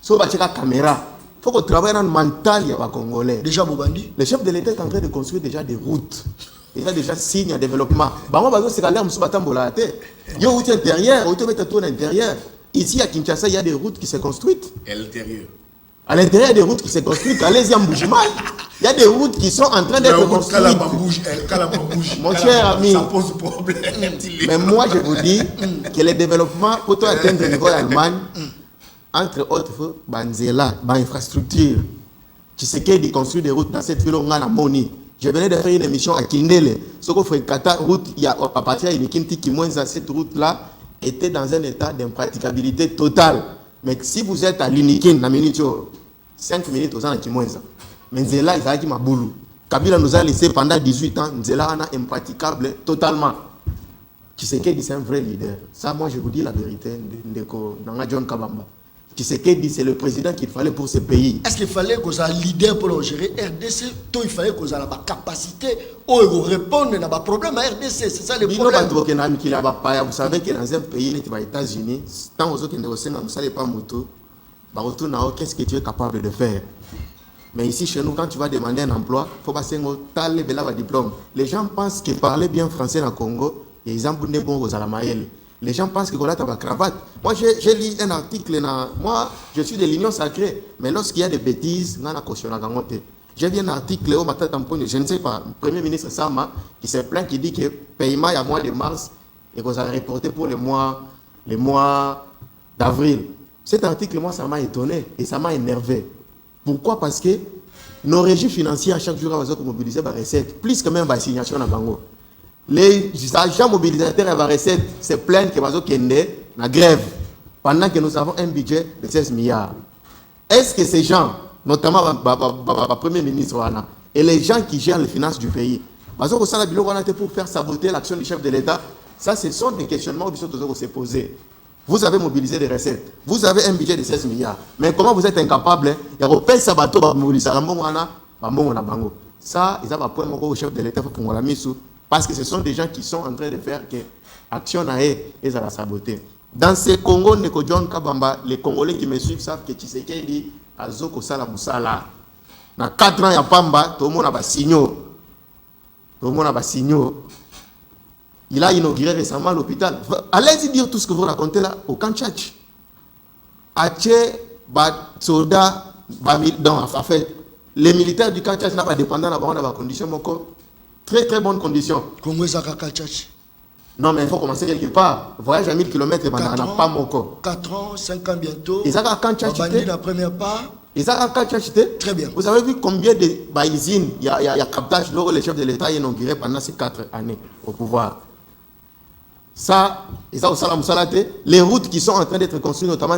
Si on bat caméra, il faut qu'on travaille dans le mental des Congolais. Déjà, Bobandi. Le chef de l'État est en train de construire déjà des routes. Il y a déjà signe de développement. C'est l'air il y a une route intérieure, intérieure. Ici à Kinshasa, il y a des routes qui se construisent. À l'intérieur. À l'intérieur, il y a des routes qui se construisent. Allez-y en Bougimal. Il y a des routes qui sont en train d'être construites. Mon cher ami, ça pose problème. Mais moi, je vous dis que le développement, pour atteindre le niveau d'Allemagne, entre autres, Banzela, infrastructure, qui se qu'est de construire des routes dans cette ville, on a la Moni. Je venais de faire une émission à Kindele. Ce qu'on fait, route, il y a à partir de Kinti qui moins cette route-là était dans un état d'impraticabilité totale. Mais si vous êtes à l'Inikin, 5 minutes aux ans qui moins. Mais Nzela, il a dit ma boulou. Kabila nous a laissé pendant 18 ans, Nzela est impraticable totalement. Qui se qu'est dit c'est un vrai leader. Ça, moi, je vous dis la vérité de John Kabamba. Qui c'est qui dit c'est le président qu'il fallait pour ce pays. Est-ce qu'il fallait qu'on ait un leader pour gérer RDC? Il fallait qu'on ait la capacité de répondre à nos problèmes à RDC. C'est ça le problème. Vous savez que dans un pays, les États-Unis, tant aux autres qui ne savent pas moto, qu'est-ce que tu es capable de faire? Mais ici, chez nous, quand tu vas demander un emploi, il faut passer un diplôme. Les gens pensent que parler bien français dans le Congo, ils ont des bons aux Alamaïel. Les gens pensent que Gola a cravate. Moi, j'ai lu un article. Moi, je suis de l'Union sacrée. Mais lorsqu'il y a des bêtises, on a cautionné. J'ai vu un article au matin tampon, je ne sais pas, le Premier ministre Sama, qui s'est plaint, qui dit que le paiement il y a mois de mars et qu'on a reporté pour les mois d'avril. Cet article, moi, ça m'a étonné et ça m'a énervé. Pourquoi? Parce que nos régies financières, chaque jour, ils ont mobilisé des recettes, plus que même des signations dans Bango. Les agents mobilisateurs et les recettes se plaignent que ils ont la grève pendant que nous avons un budget de 16 milliards. Est-ce que ces gens, notamment le Premier ministre et les gens qui gèrent les finances du pays, ils ont pour faire saboter l'action du chef de l'État? Ça, ce sont des questionnements qui doivent se poser. Vous avez mobilisé des recettes. Vous avez un budget de 16 milliards. Mais comment vous êtes incapable? Il y a un sabato qui mobilise ça, ils ont un point au chef de l'État pour la mise. Parce que ce sont des gens qui sont en train de faire que action à eux et ça la saboter. Dans ce Congo, John Kabamba, les Congolais qui me suivent savent que Tshisekedi a Zoko Sala Moussala. Dans 4 ans, il y a Pamba, tout le monde a signaux. Tout le monde a signaux. Il a inauguré récemment l'hôpital. Allez-y dire tout ce que vous racontez là au Kanchach. Ache, soldats, en fait, les militaires du Kanchach n'ont pas dépendant de la condition, très très bonnes conditions. Congo Zaka Kanchach. Non, mais il faut commencer quelque part. Voyage à 1000 km, on n'a pas mon corps. 4 ans, 5 ans bientôt. Ils ont Kanchach. La première part. Ils ont Kanchach. Très bien. Vous avez vu combien de usines il y a captage là où le chef de l'État a inauguré pendant ces 4 années au pouvoir. Ça, les routes qui sont en train d'être construites, notamment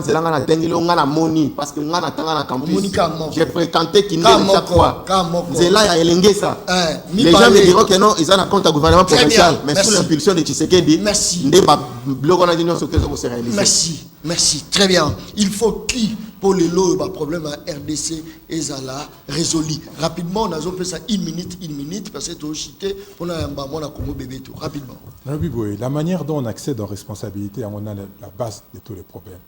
parce que j'ai fréquenté Kindé chaque fois. Les gens me diront que non, ils ont un compte à gouvernement provincial, mais sous l'impulsion de Tshisekedi, merci, très bien. Il faut qui pour les lots, le problème à RDC et Zala résolu. Rapidement, on a fait ça une minute, parce que tu as cité pour la Congo bébé tout. Rapidement. La manière dont on accède en responsabilité, on a la base de tous les problèmes.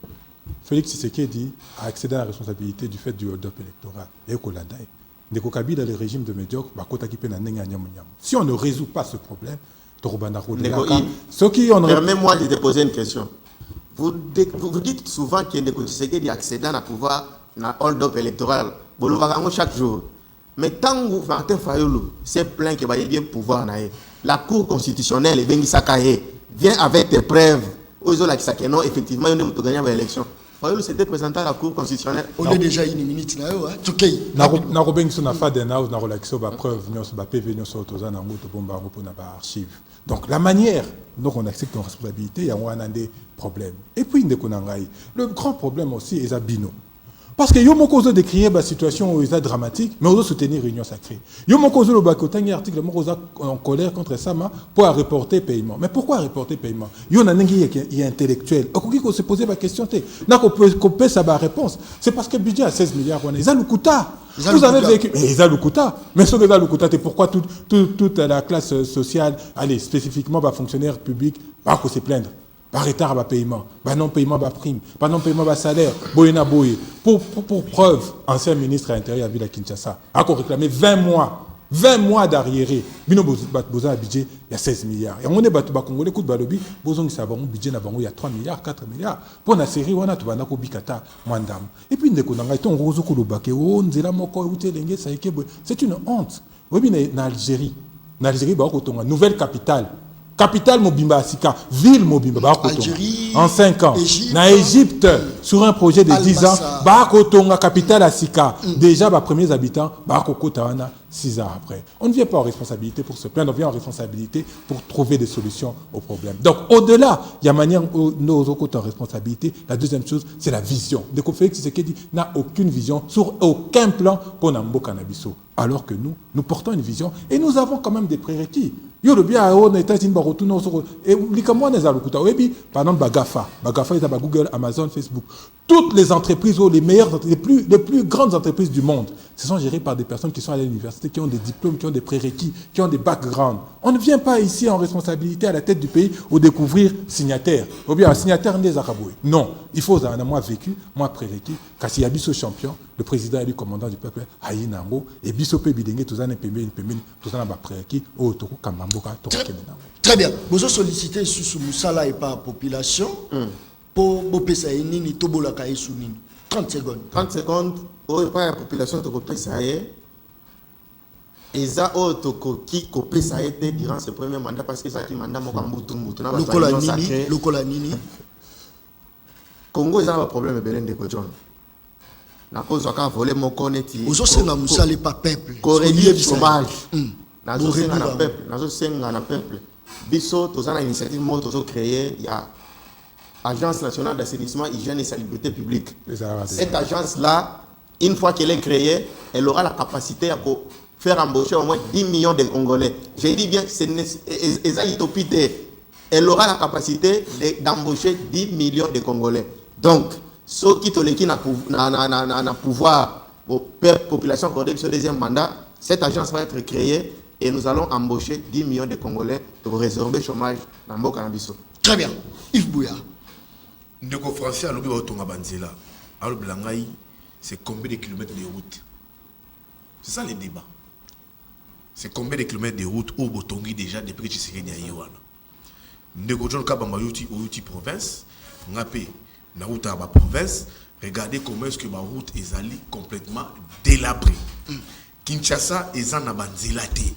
Félix Tshisekedi a accédé à la responsabilité du fait du hold-up électoral. Et Kolandaï. Ndeko Kabila, le régime de médiocre, si on ne résout pas ce problème, permets-moi de te poser une question. Vous dites souvent qu'il y a des Tshisekedi accédant à pouvoir dans le hold-up électoral. Vous le voyez chaque jour. Mais tant que Martin Fayulu s'est plaint qu'il va y avoir pouvoir, la Cour constitutionnelle vient avec des preuves. Non, effectivement, il a gagné l'élection. Fayulu s'était présenté à la Cour constitutionnelle. On est déjà une minute. Donc la manière dont on accepte nos responsabilités, il y a des problèmes. Et puis, le grand problème aussi est Bino. Parce que yo moko de créer la situation où est dramatique, mais on doit soutenir l'union sacrée. Yo moko le bakotangi article en colère contre Sama pour reporter paiement. Mais pourquoi reporter paiement? Yo nanengi est intellectuel. Okoki ko se poser la question té. Na ko peut ça ba réponse. C'est parce que le budget à 16 milliards on est Lukuta. Vous avez vécu mais Lukuta. Mais ce que Lukuta c'est pourquoi toute la classe sociale, allez spécifiquement ba fonctionnaires publics ba ko se plaindre. Par retard à paiement, par non-paiement à prime, par non-paiement à salaire, boyena boye. Pour preuve, ancien ministre à l'Intérieur à Villa Kinshasa a réclamé 20 mois d'arriéré. Bino boza un budget, il y a 16 milliards. Et on est battu Congolais coup de balobi, bozong ça va un budget na bango il y a 3 milliards, 4 milliards. Pour la série on a tout banako bikata mandam. Et puis ndeko nanga ton rozo ko lobake o nzela moko utelenge ça c'est une honte. Oui en Algérie. En Algérie ba ko tonga nouvelle capitale Mobimba Asika, ville Mobimba, en 5 ans. En Égypte, sur un projet de 10 ans, Bakotonga, capitale Asika. Déjà, les premiers habitants, Bakoko Tawana, 6 ans après. On ne vient pas en responsabilité pour se plaindre, on vient en responsabilité pour trouver des solutions aux problèmes. Donc, au-delà, il y a manière où nos autres en responsabilité. La deuxième chose, c'est la vision. De Félix Tshisekedi n'a aucune vision sur aucun plan pour Nambo Cannabiso. Alors que nous portons une vision et nous avons quand même des prérequis. Yo le bien on est États-Unis barotuno et likamwa neza lukuta webi par exemple Bagafa est à Google, Amazon, Facebook. Toutes les entreprises les meilleures les plus grandes entreprises du monde, ce sont gérées par des personnes qui sont à l'université, qui ont des diplômes, qui ont des prérequis, qui ont des backgrounds. On ne vient pas ici en responsabilité à la tête du pays ou découvrir signataire. Ou bien un signataire des Araboué. Non, il faut un moi vécu, moi prérequis, car s'il y a Bisso champion, le président élu commandant du peuple, Aïe Nango, et Bisso Pébidenge, tout ça n'est pas tout ça n'a pas prérequis, au Toko Kamamboka, Toko Kemenango. Très bien. Vous avez sollicité sous Moussala et par la population pour Bopesa et Nini, Tobolaka et Sounini. 30 secondes. 30 secondes, pour la population de Bopesa et Et ça, qui copie ça a été durant ce premier mandat parce que ça qui mandat mon Kambutumbutu. Le Colanini. Congo, ils ont un problème de Kojon. La cause quand volé mon connecté. Aux autres, ça n'est pas peuple. Corrélier chômage. Nazo senga na peuple. Biso, tous en initiative, moi, tous créé, il y a Agence nationale d'assainissement, hygiène et salubrité publique. Cette agence-là, une fois qu'elle est créée, elle aura la capacité à faire embaucher au moins 10 millions de Congolais. J'ai dit bien, elle aura la capacité d'embaucher 10 millions de Congolais. Donc, ceux qui ont pouvoir pour la population congolaise sur le deuxième mandat, cette agence va être créée et nous allons embaucher 10 millions de Congolais pour résorber le chômage dans le Canabiso. Très bien. Yves Bouya. Ndeko français, alobi ba otonga banzela. Alobi langai, c'est combien de kilomètres de route? C'est ça le débat. C'est combien de kilomètres de route au Botongi déjà depuis que tu sais qu'il y a Yoana. Ndeko John Kabamba Yoti province, ngapé na route à la province, regardez comment est-ce que ma route est allée complètement délabrée. Kinshasa est en banzela té.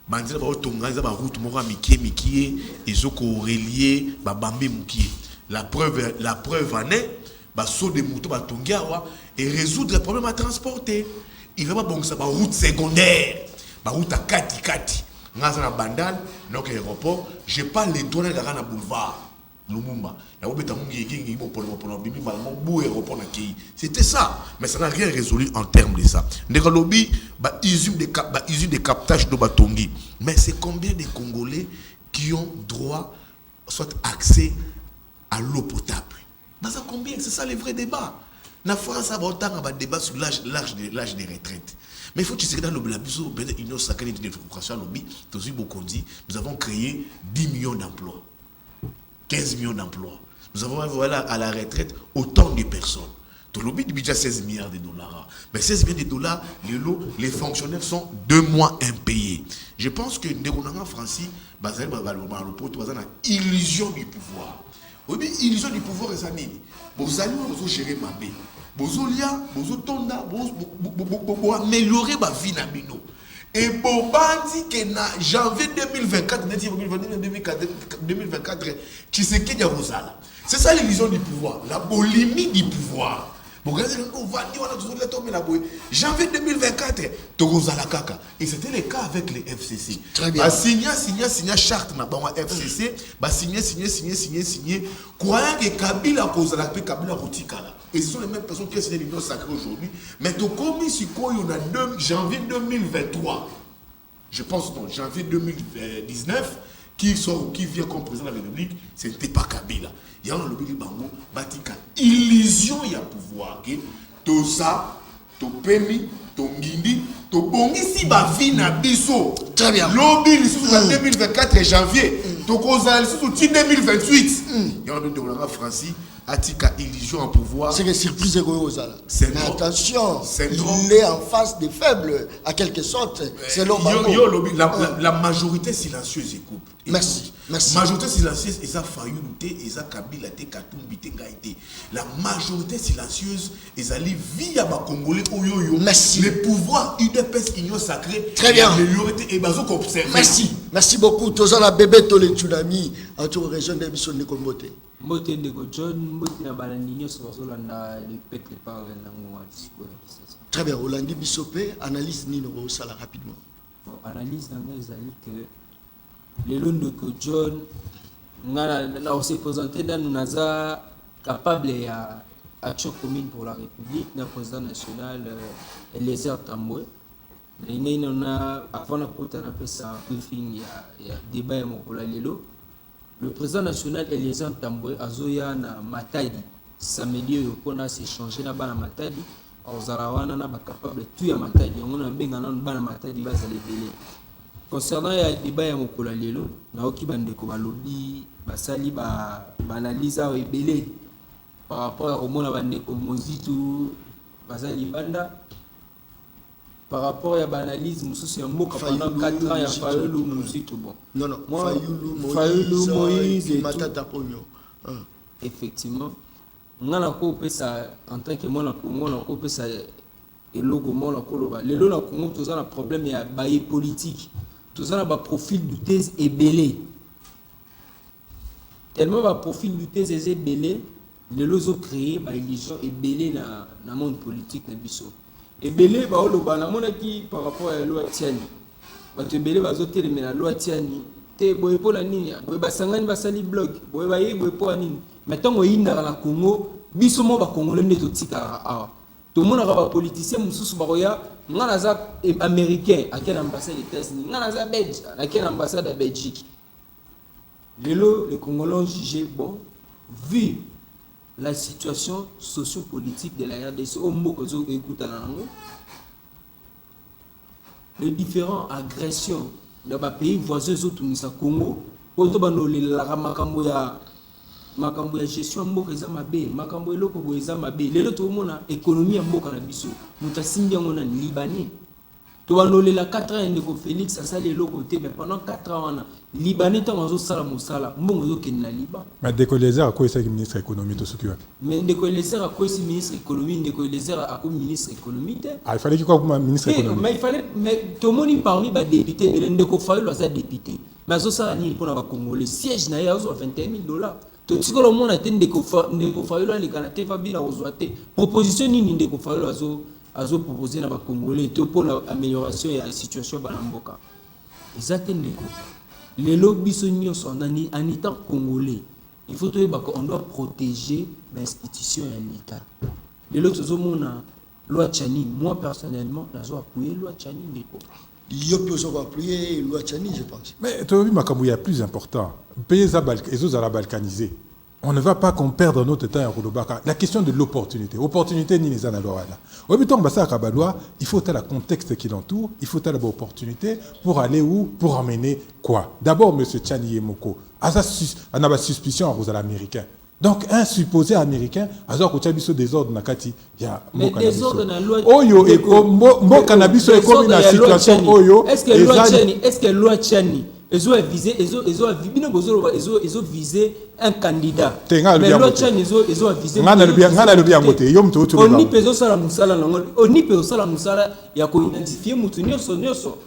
Banzela ba otonga za ba route moko mikie ezoko relier ba bambe mukie. La preuve en est, saut des moutons et résoudre les problèmes à transporter. Il va pas bon ça, route secondaire, route à Kati. Dans la bandane, donc l'aéroport, je parle les données de la boulevard. C'était ça, mais ça n'a rien résolu en termes de ça. Usine de captage de Batongi. Mais c'est combien de Congolais qui ont droit, soit accès à l'eau potable? Dans combien? C'est ça le vrai débat. La France a un débat sur l'âge de retraite. Mais il faut que tu sais que dans l'Union sacrée de démocratie, nous avons créé 10 millions d'emplois, 15 millions d'emplois. Nous avons envoyé à la retraite autant de personnes. Tout le budget 16 milliards de dollars. Mais 16 milliards de dollars, les fonctionnaires sont 2 mois impayés. Je pense que en France, il y a une illusion du pouvoir. Oui, illusion du pouvoir et ça n'est pas. Vous allez gérer ma vie. Vous allez améliorer ma vie. Et vous allez que en janvier 2024, 2024, tu sais qu'il y a Rosala. C'est ça l'illusion du pouvoir, la limite du pouvoir. Janvier 2024, et c'était le cas avec les FCC. Très bien. Signer charte na FCC, signer. Croyant que Kabila cause la paix, Kabila Routikala. Et ce sont les mêmes personnes qui ont signé l'union sacrée aujourd'hui. Mais tout comme si on a janvier 2023, je pense non, janvier 2019, qui vient comme président de la République, ce n'était pas Kabila. Il y a un lobby de Bango, Batika, illusion, il y a pouvoir. Tout ça, tout permis, tout guindi, tout bongi, si ma vie n'a biso. Très bien. Lobby, le 2024 janvier, tout cause, le 2028. Il y a un lobby de France, Atika, illusion en pouvoir. C'est une surprise égoïste. Mais attention, il est en face des faibles, à quelque sorte. C'est la majorité silencieuse écoute. Merci. Majorité silencieuse, ils ont failli lutter, ils ont Kabila, Katumbi, Tengaïté. La majorité silencieuse, ils allaient via les Congolais, merci. Le pouvoir, UDPS, Union sacrée. Très bien. Et ils ont observé. Merci beaucoup. Tous la bébé, tous les tsunamis, en toute région de Bissau Nikombote. Mbote ndeko John, mbote na balanino sur Zolanda, le peuple parle dans le. Très bien. Olandi Bissopé, analyse Nino Sala rapidement. Analyse dans les amis que les lots de John, on s'est présenté dans nous nasa capable à action commune pour la République, le président national Eliezer Tambwe. On a avant la porte on a fait ça briefing il y a débat mokola lelo. Le président national Eliezer Tambwe azoya na Matadi samedi on a s'échangé na bana Matadi ozarawana na ba capable tout ya Matadi on a benga na bana Matadi ba za lebele. Concernant le débat ya mokola lelo na okibande ko balobi basali ba analyse au ebele par rapport au mona bande ko mozitu basali banda par rapport à l'analyse mususu ya mboka pendant 4 ans ya Fayulu Mozitu bon. Non, Fayulu Moïse et Matata Pogno. Effectivement. On a ça en tant que moi on a ça et logo mona koloba lelo na Congo tous un problème ya baye politique tous un ba profil du thèse et belé tellement ba profil du thèse et belé lelo zo créer ba illusion et belé na monde politique na biso et belé ba oloba na mona ki par rapport à loi tiani ba te belé ba zo telemé na loi tiani te boye pola nini boye ba sangani ba sali blog boye ba ye boye pola nini maintenant oyinda na Congo biso mo ba congolais neto tika a tout le monde a un politicien mususu baroya ngana za américain à quelle ambassade des États-Unis ngana za belge à quelle ambassade de Belgique les Congolais ont jugé bon vu la situation socio-politique de la RDC au mot que vous écoutez les différentes agressions dans les pays voisins autour du Congo pour tout la makambo ya gestion mboka eza mabe makambo eloko bo eza mabe lelo to mona économie ya mboka na biso mutasimbi yango na libanais to banolela 4 ans ndeko Félix asali eloko te mais pendant 4 ans wana libanais to mazo sala musala mbongo zo kenna liba mais ndeko Elezer ko esa ministre économie to soki wapi mais ndeko Elezer ko esi ministre économie ndeko Elezer ako ministre économie te il fallait qu'il quoi comme ministre économie mais il fallait mais to moni parmi ba député ndeko Fayulu asa député mais azo sala ni pour na ba congolais siège na yazo $21,000 tout ce que le monde a été ndeko Fayulu les Canadiens va bien aux proposition ni ndeko Fayulu azo proposer na ba congolais pour l'amélioration de la situation ba mboka exactement ndeko les lobbies sont en état congolais il faut on doit protéger l'institution et l'État les autres zomona loi Tchani moi personnellement nazo appuyer loi Tchani ndeko L'IOP va appuyer loi Tchani, je pense. Mais tu as vu, Makamouya est plus important. Pays à balkaniser. On ne va pas qu'on perde notre temps à Rolobaka. La question de l'opportunité. Opportunité, ni les analogues. Au bout il faut le contexte qui l'entoure, il faut l'opportunité pour aller où, pour emmener quoi. D'abord, M. Tchani Yemoko, on a la suspicion à l'américain. Donc, un supposé américain, alors que tu as vu ce désordre, mais désordre dans la loi. Oyo, et cannabis est comme une situation. Oyo, est-ce que loi Tchani, ils ont visé un candidat. Mais loi Tchani, ils ont visé. On y peut ça la musala, il y a qu'on identifie Moutounioso.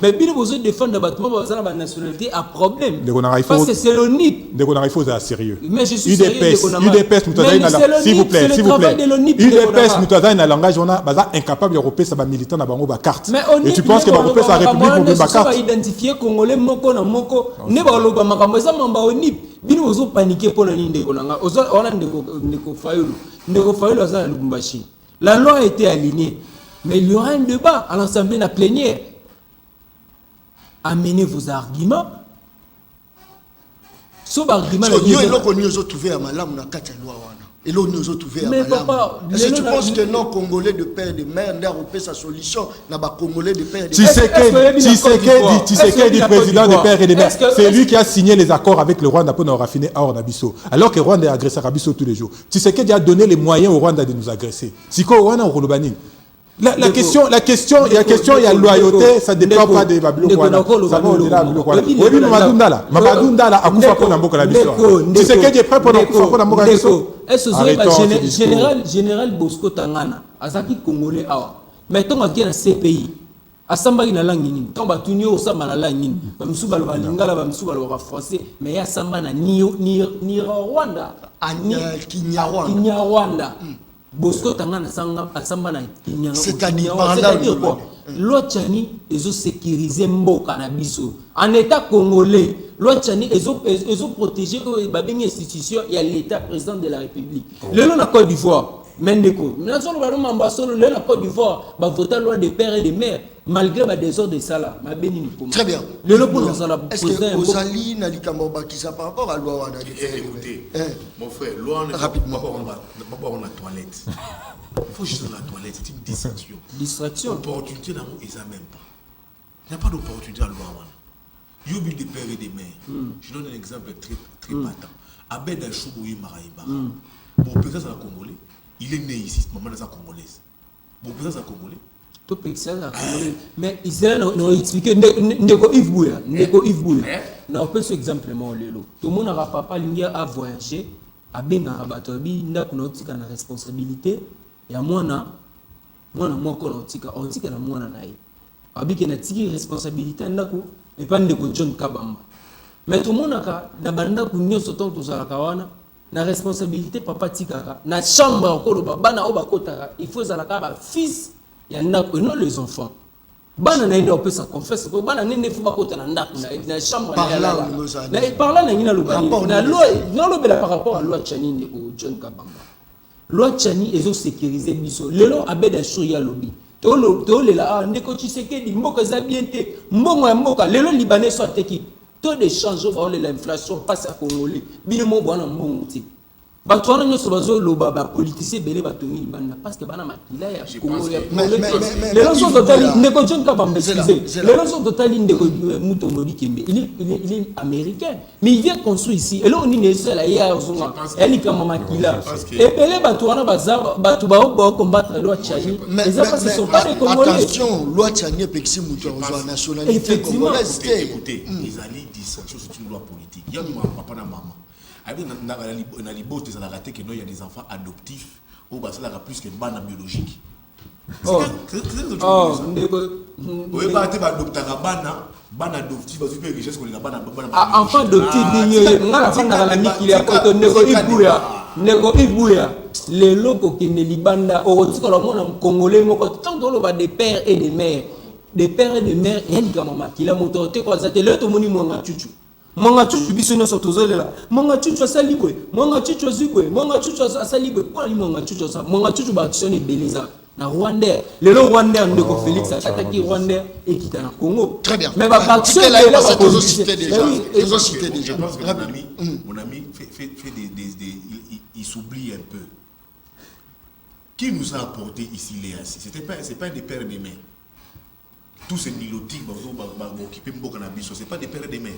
Mais bien besoin de défendre le bâtiment, vous avez la nationalité à problème. Parce que c'est le NIP. Il faut être sérieux. Mais je suis sérieux. UDPS, s'il vous plaît, s'il vous plaît. UDPS, nous avons un langage, on a incapable de repérer sa militant dans la carte. Et tu penses que va repérer sa République pour la carte? Identifier Congolais moko na moko, ne ba loba makambo ça mamba au NIP. Bien vous paniquer pour la ligne de Konanga. On a ndeko Fayulu. Ndeko Fayulu za Lubumbashi. La loi a été alignée. Mais il y aura un débat à l'Assemblée na plénière. Amenez vos arguments. Sauf argument. Mais papa, est-ce que tu penses que non Congolais de père et de mère n'a pas sa solution n'a pas Congolais de père et de mère? Tu sais qu'est dit président de père et de mère. C'est lui qui a signé les accords avec le Rwanda pour nous raffiner à Ornabiso. Alors que le Rwanda agresse Arabiso tous les jours. Tu sais qu'il a donné les moyens au Rwanda de nous agresser. Si quoi Rwanda au Rolobani. La question, il y a loyauté, ça ne dépend pas des Babylons. Ça va au-delà de Babylon. Oui, Mabadunda là, à Koufa pour Namboka la mission. Tu sais qu'il est prêt pour Koufa pour Namboka la mission. Est-ce que général Bosco Tangana, Azaki Congolais, mettons à quel CPI, à Samba na langue nini, tant batuni au Samba na langue nini, bamsuba le balingala, bamsuba le français, mais ya Samba na ni Rwanda, Kinyarwanda. Bosco Tangana Samba na Kinyarwanda. C'est-à-dire quoi? Loi Tchani, ils ont sécurisé Mboka na biso. En état congolais, loi Tchani, ils ont protégé l'institution et l'État président de la République. Le nom de la Côte d'Ivoire, Mendeko. Nous avons ambassadeur le la Côte d'Ivoire, va voter la loi des pères et des mères, malgré le désordre de Salah. Très bien. Le nom pour nous, est-ce que Ozali n'a dit qui ça par rapport à la loi? Écoutez, mon frère, loi rapidement. D'abord, on a toilette. Il faut juste la toilette, c'est une distraction. Distraction. L'opportunité dans ils n'ont même pas. Il n'y a pas d'opportunité à loi. Il y a des pères et des mères. Je donne un exemple très patent. Abed Achouboui Maraïba. Bon, président de la Congolais, il est né ici, maman est congolaise. Bon, président de la Congolais. Tout président Congolais. Mais Israël nous expliqué Ndeko Yves Bouya. Ndeko Yves Bouya. On peut ce exemple lelo. Tout le monde n'a pas à voyager. À Benga Rabatobi, n'a pas de responsabilité. Il y a moins mwana moko on tika na mwana na ye abiki na tiki responsabilité ndako et pas ndeko John Kabamba mais tout monde na banda ku nyonso ton to zala kawana na responsabilité papa tikaka na chambre okolo bana o bakota il faut zala ka ba fils ya ndako non les enfants bana na ndo pesa confesse ko bana nene fu bakota na ndako na chambre na parla na ngina lobani na lo bela par rapport à loi Tchani ndeko John Kabamba loi Tchani ezo sécuriser biso lelo abeda shoya lobby to lela ndeko Tshisekedi mboka za bien te mbongo ya mboka lelo libanais soit teki taux de change over l'inflation passe à Congolais bino mo bwana mbongo ti bato wana nyoso bazo loba ba politicien belé batongi bana parce que bana makila ya Congolais les raisons totales ndeko John Kabamba excusez les raisons totales ndeko Mutombo Bikembe il est américain mais il vient construire ici et là on est seul ya ozonga elle comme makila et belé bato wana bazaba bato ba combattre loi Tchani les parce qu'ils sont pas des Congolais attention loi Tchani pexi muto en nationalité congolaise écoutez les alliés dissension c'est une loi politique il y a papa na maman na libote ça la raté que non il y a des enfants adoptifs ou bah ça là plus que bana biologique oui bah tu vas adopter bana adoptif parce que richesse qu'on a bana enfant adoptif ngala fanda la miki ya koto nego ibuya les locaux qui ne libanda au retour la mona congolais moko tant dans le des pères et des mères et ni kama makila motote kwa zate le to moni mwanga chuchu mwanga chuchu biso no sotozolela mwanga chuchu asalibwe mwanga chuchu azibwe mwanga chuchu asalibwe kwa ni mwanga chuchu sa mwanga chuchu ba action beleza na Rwanda lelo Rwanda ndeko Félix attaqué Rwanda et qui dans Congo très bien mais ba action là ça tous cité déjà je pense que mon ami fait des il s'oublie un peu qui nous a apporté ici Léa c'est pas des pères et des mères tous ces nilotiques occupés mboka na biso c'est pas des pères et des mères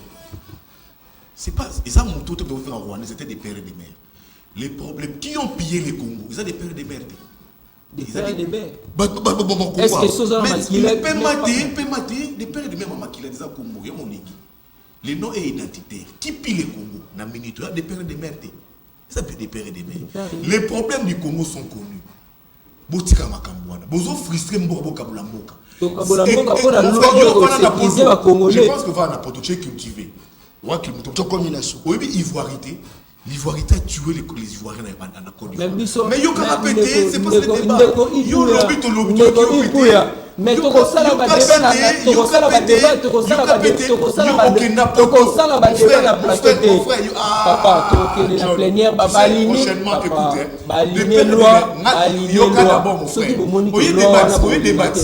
c'est pas et ça mon tout en Rwanda c'était des pères et des mères les problèmes qui ont pillé les Congo ils ont des pères et des mères des pères et des mères est-ce que Sozala Makila peut mater des pères et des mères Makila des Congo ya mon ligi les noms et identitaires qui pillent les Congo na minute des pères et des mères ça peut des pères et des mères les problèmes du Congo sont connus botika makambwana bozo frustré mboka kabula mboka je pense que va na potoche cultiver wa cultiver to combination oui l'ivoirité a tué les ivoiriens en Côte d'Ivoire mais yo kana pété c'est pas le débat yo lobby to lobby mais tokosala ba débat na plateau papa tokende na plénière babalini balinye loi soki bomoni oui débat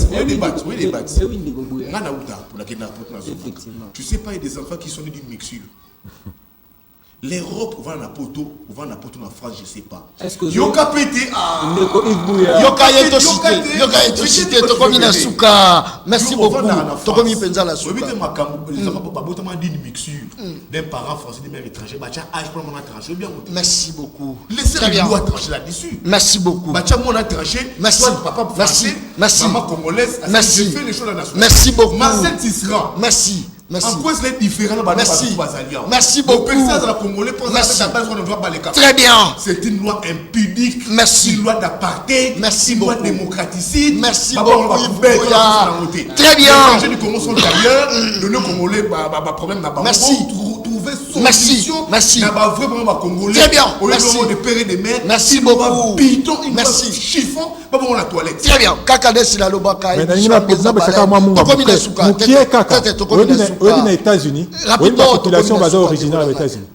ngana uta pour la kena tu sais pas il y a des enfants qui sont nés d'une mixture l'Europe va na poto na France je sais pas yoka pété yoka cité to komi na suka merci beaucoup to komi penza la suka obité makambo les enfants babotama d'une mixture d'un parent français des mères étrangers bacha âge pour mon tranché bien merci beaucoup laissez la loi trancher là-dessus merci beaucoup bacha mon tranché merci papa français maman congolaise merci fait les choses nationales merci beaucoup Marcel Tisserand merci en quoi c'est différent merci beaucoup très bien c'est une loi impudique merci une loi d'apartheid merci une loi démocraticide merci beaucoup très bien les gens du Congo sont d'ailleurs le Congolais problème n'a pas merci trouver solution n'a pas vraiment Congolais très bien au lieu de père et de mère merci beaucoup bidon merci chiffon pas pour la toilette très bien kaka desi la lobaka aux États-Unis, la population est originaire des États-Unis.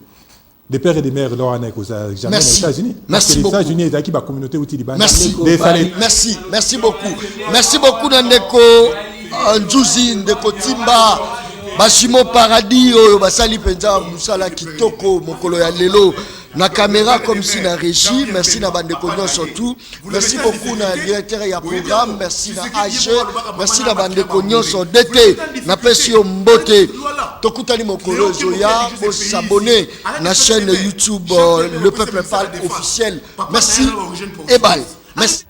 Des pères et des mères, là, on est jamais aux États-Unis. Merci beaucoup. Les États-Unis, ils ont la communauté où ils merci beaucoup, Nandeko, Njuzi, Ndeko Timba, Bashimo Paradis, Basali Penza, Moussala Kitoko, Mokolo ya Lelo. Na caméra comme si na régie, merci na bande de surtout, merci beaucoup na directeur et programme, merci na AG, merci na bande de sur DT, na Pesio Mbote, Tokutani Mokolo Zoya, pour s'abonner na chaîne YouTube Le Peuple Parle officiel. Merci et bye. Merci.